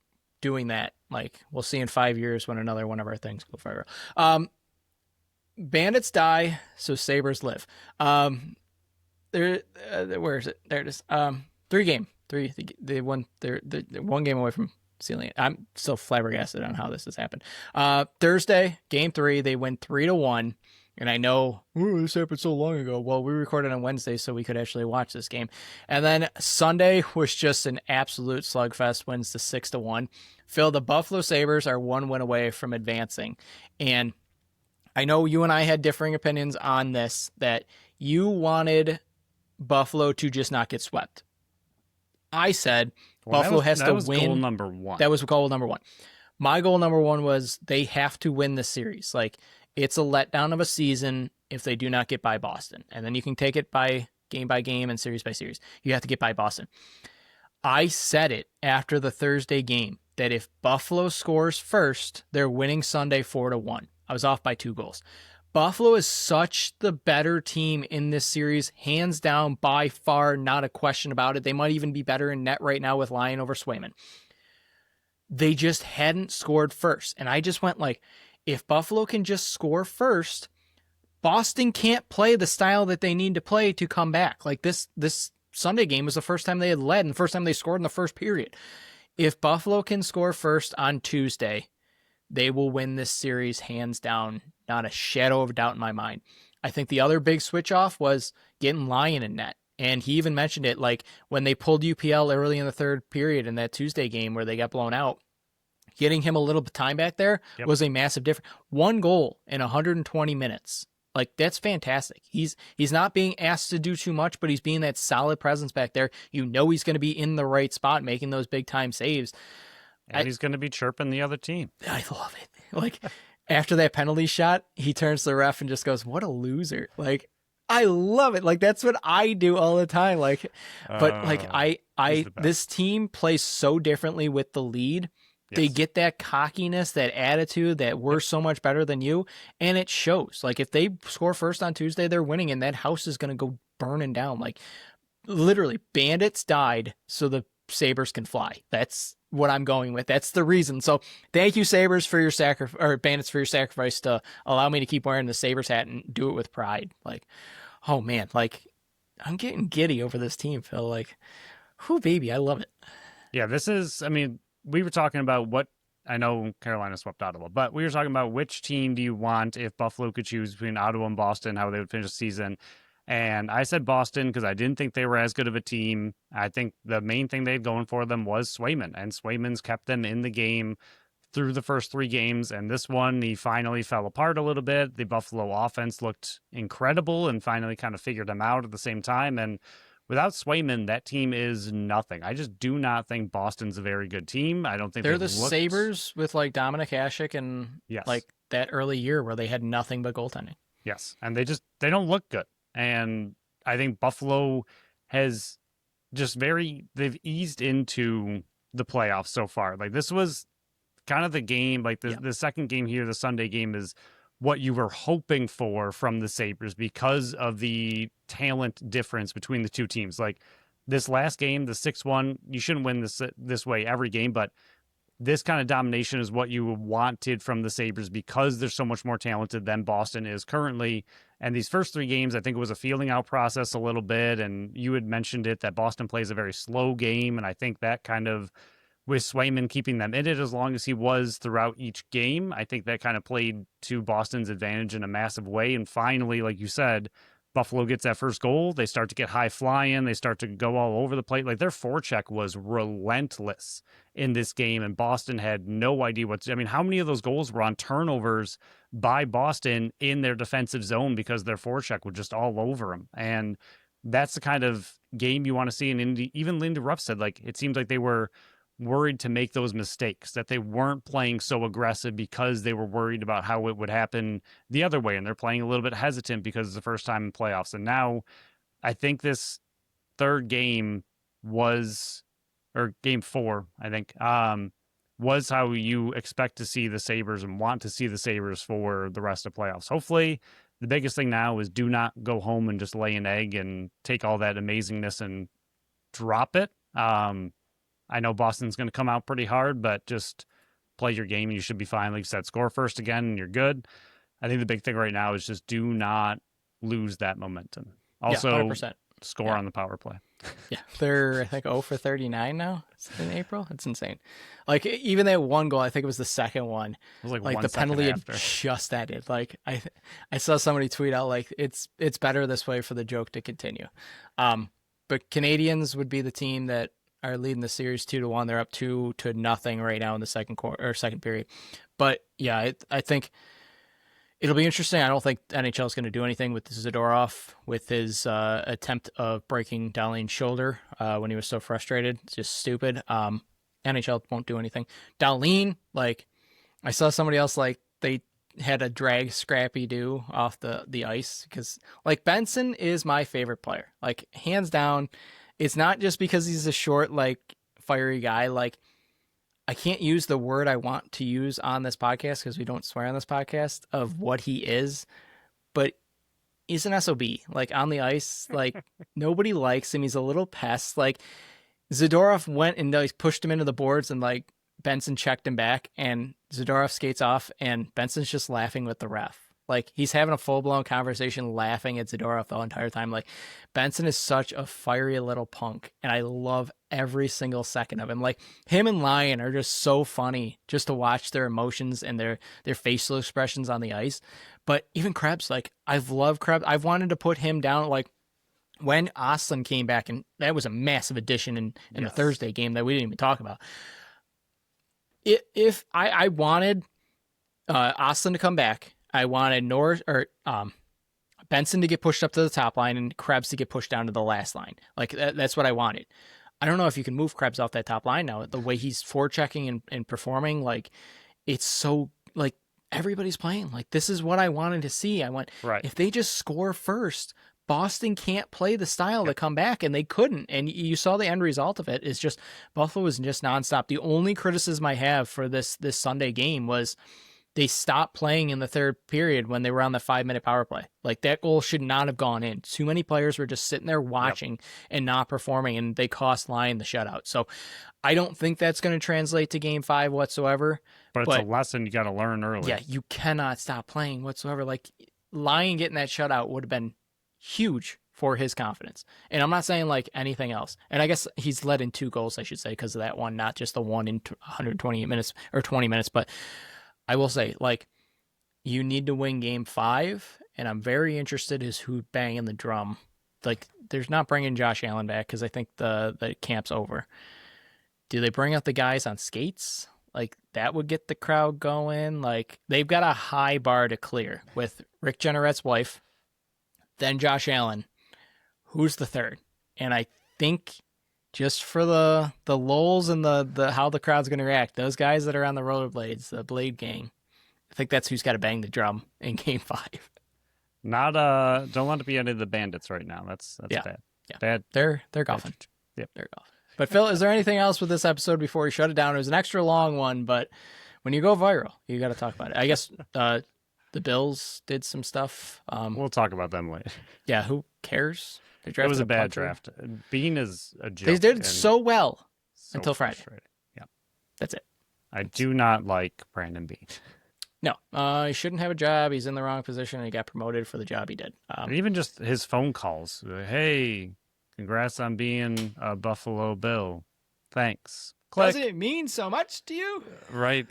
doing that. Like, we'll see in 5 years when another one of our things go viral. Bandits die, so Sabres live. There, where is it? There it is. Three. They won. They're one game away from sealing it. I'm still flabbergasted on how this has happened. Thursday, game 3, they win 3-1. And I know, oh, this happened so long ago. Well, we recorded on Wednesday, so we could actually watch this game. And then Sunday was just an absolute slugfest. Wins to 6-1. Phil, the Buffalo Sabres are 1 win away from advancing. And I know you and I had differing opinions on this, that you wanted Buffalo to just not get swept. I said Buffalo has to win. Goal number 1. That was goal number 1. My goal number 1 was they have to win the series. Like, it's a letdown of a season if they do not get by Boston. And then you can take it by game and series by series. You have to get by Boston. I said it after the Thursday game that if Buffalo scores first, they're winning Sunday 4-1. I was off by 2 goals. Buffalo is such the better team in this series, hands down, by far, not a question about it. They might even be better in net right now with Lyon over Swayman. They just hadn't scored first. And I just went like, if Buffalo can just score first, Boston can't play the style that they need to play to come back. Like this Sunday game was the first time they had led and the first time they scored in the first period. If Buffalo can score first on Tuesday, they will win this series hands down. Not a shadow of a doubt in my mind. I think the other big switch off was getting Lyon in net. And he even mentioned it, like when they pulled UPL early in the third period in that Tuesday game where they got blown out, getting him a little bit time back there was a massive difference. 1 goal in 120 minutes. Like, that's fantastic. He's not being asked to do too much, but he's being that solid presence back there. You know he's going to be in the right spot making those big time saves. And he's going to be chirping the other team. I love it. Like, after that penalty shot, he turns to the ref and just goes, what a loser. Like, I love it. Like, that's what I do all the time. Like, but like this team plays so differently with the lead. Yes. They get that cockiness, that attitude that we're so much better than you, and it shows. Like, if they score first on Tuesday, they're winning, and that house is going to go burning down. Like, literally, Bandits died so the Sabres can fly. That's what I'm going with. That's the reason. So thank you, Sabres, for your Bandits, for your sacrifice to allow me to keep wearing the Sabres hat and do it with pride. Like, oh man, like, I'm getting giddy over this team, Phil. Like, whoo, baby, I love it. Yeah, this is, I mean, we were talking about what, I know Carolina swept Ottawa, but we were talking about which team do you want if Buffalo could choose between Ottawa and Boston, how they would finish the season. And I said Boston because I didn't think they were as good of a team. I think the main thing they had going for them was Swayman, and Swayman's kept them in the game through the first 3 games. And this one, he finally fell apart a little bit. The Buffalo offense looked incredible and finally kind of figured them out at the same time. And without Swayman, that team is nothing. I just do not think Boston's a very good team. I don't think they're the Sabres with like Dominic Hasek and like that early year where they had nothing but goaltending. Yes, and they don't look good. And I think Buffalo has just they've eased into the playoffs so far. Like, this was kind of the game, like the second game here, the Sunday game, is what you were hoping for from the Sabres because of the talent difference between the two teams. Like, this last game, the 6-1, you shouldn't win this way every game, but this kind of domination is what you wanted from the Sabres because they're so much more talented than Boston is currently. And these first 3 games, I think it was a feeling out process a little bit. And you had mentioned it, that Boston plays a very slow game. And I think that kind of, with Swayman keeping them in it as long as he was throughout each game, I think that kind of played to Boston's advantage in a massive way. And finally, like you said, Buffalo gets that first goal. They start to get high flying. They start to go all over the plate. Like, their forecheck was relentless in this game, and Boston had no idea what to do. I mean, how many of those goals were on turnovers by Boston in their defensive zone because their forecheck was just all over them? And that's the kind of game you want to see in Indy. Even Linda Ruff said, like, it seems like they were worried to make those mistakes, that they weren't playing so aggressive because they were worried about how it would happen the other way. And they're playing a little bit hesitant because it's the first time in playoffs. And now I think this third game was, or game 4, I think, was how you expect to see the Sabres and want to see the Sabres for the rest of playoffs. Hopefully, the biggest thing now is do not go home and just lay an egg and take all that amazingness and drop it. I know Boston's going to come out pretty hard, but just play your game and you should be fine. Like you said, score first again and you're good. I think the big thing right now is just do not lose that momentum. Also, 100%. Score on the power play. Yeah, they're, I think, 0 for 39 now in April. It's insane. Like, even that one goal, I think it was the second one. It was like the penalty had just ended. Like, I saw somebody tweet out, like, it's better this way for the joke to continue. But Canadians would be the team that are leading the series 2-1. They're up 2-0 right now in the second period. But yeah, I think it'll be interesting. I don't think NHL is going to do anything with Zadorov with his attempt of breaking Dahlin's shoulder when he was so frustrated. It's just stupid. NHL won't do anything. Dahlin, like, I saw somebody else, like, they had a drag Scrappy do off the ice because, like, Benson is my favorite player. Like, hands down. It's not just because he's a short, like, fiery guy. Like, I can't use the word I want to use on this podcast because we don't swear on this podcast of what he is, but he's an SOB. Like, on the ice, like, nobody likes him. He's a little pest. Like, Zadorov went and he pushed him into the boards and, like, Benson checked him back and Zadorov skates off and Benson's just laughing with the ref. Like, he's having a full-blown conversation laughing at Zadorov the entire time. Like, Benson is such a fiery little punk, and I love every single second of him. Like, him and Lyon are just so funny just to watch their emotions and their facial expressions on the ice. But even Krebs, like, I've loved Krebs. I've wanted to put him down, like, when Ostlund came back, and that was a massive addition in the Thursday game that we didn't even talk about. If I wanted Ostlund to come back, I wanted Benson to get pushed up to the top line and Krebs to get pushed down to the last line. Like, that's what I wanted. I don't know if you can move Krebs off that top line now. The way he's forechecking and performing, like, it's so, like, everybody's playing. Like, this is what I wanted to see. If they just score first, Boston can't play the style to come back, and they couldn't. And you saw the end result of it. It's just Buffalo was just nonstop. The only criticism I have for this Sunday game was they stopped playing in the third period when they were on the 5-minute power play. Like, that goal should not have gone in. Too many players were just sitting there watching and not performing, and they cost Lyon the shutout. So I don't think that's going to translate to game 5 whatsoever. But it's a lesson you got to learn early. Yeah, you cannot stop playing whatsoever. Like, Lyon getting that shutout would have been huge for his confidence. And I'm not saying, like, anything else. And I guess he's led in 2 goals, I should say, because of that one, not just the one in 128 minutes or 20 minutes, but I will say, like, you need to win game 5, and I'm very interested as who banging the drum. Like, there's not bringing Josh Allen back because I think the camp's over. Do they bring out the guys on skates? Like, that would get the crowd going. Like, they've got a high bar to clear with Rick Jeanneret's wife, then Josh Allen. Who's the third? And I think just for the lulls and the how the crowd's going to react, those guys that are on the rollerblades, the Blade Gang, I think that's who's got to bang the drum in game 5. Not don't want to be any of the Bandits right now. That's bad. Yeah. Bad. They're golfing. Yep. They're golfing. But Phil, is there anything else with this episode before we shut it down? It was an extra long one, but when you go viral, you got to talk about it. I guess the Bills did some stuff. We'll talk about them later. Yeah, who cares? It was a bad draft. Bean is a joke. They did so well until Friday. Yeah. That's it. I do not like Brandon Bean. No, he shouldn't have a job. He's in the wrong position, and he got promoted for the job he did. Even just his phone calls. Hey, congrats on being a Buffalo Bill. Thanks. Click. Doesn't it mean so much to you? Right.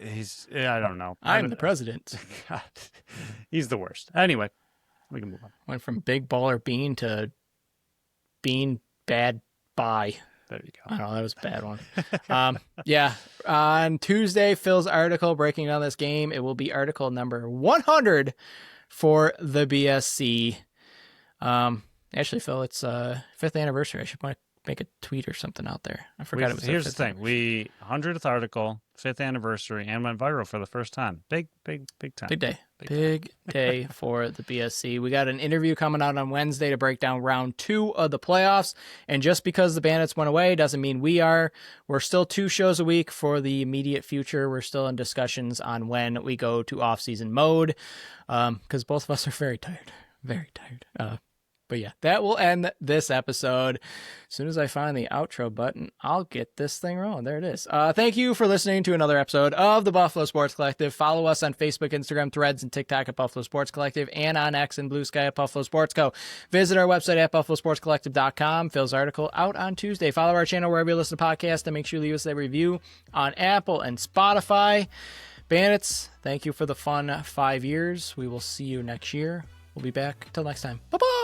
I don't know. I'm the president. God. He's the worst. Anyway, we can move on. Went from big baller Bean to Bean bad bye. There you go. I don't know, that was a bad one. Yeah. On Tuesday, Phil's article breaking down this game. It will be article number 100 for the BSC. Yeah, Actually, Phil, it's 5th anniversary. I should make a tweet or something out there. I forgot it was. Here's the thing: we 100th article, 5th anniversary, and went viral for the first time. Big time. Big day. Big day for the BSC. We got an interview coming out on Wednesday to break down round 2 of the playoffs. And just because the Bandits went away doesn't mean we are. We're still 2 shows a week for the immediate future. We're still in discussions on when we go to off-season mode because both of us are very tired. Very tired. But yeah, that will end this episode. As soon as I find the outro button, I'll get this thing rolling. There it is. Thank you for listening to another episode of the Buffalo Sports Collective. Follow us on Facebook, Instagram, Threads, and TikTok at Buffalo Sports Collective, and on X and Blue Sky at Buffalo Sports Co. Visit our website at buffalosportscollective.com. Phil's article out on Tuesday. Follow our channel wherever you listen to podcasts, and make sure you leave us a review on Apple and Spotify. Bandits, thank you for the fun 5 years. We will see you next year. We'll be back. Till next time. Bye-bye.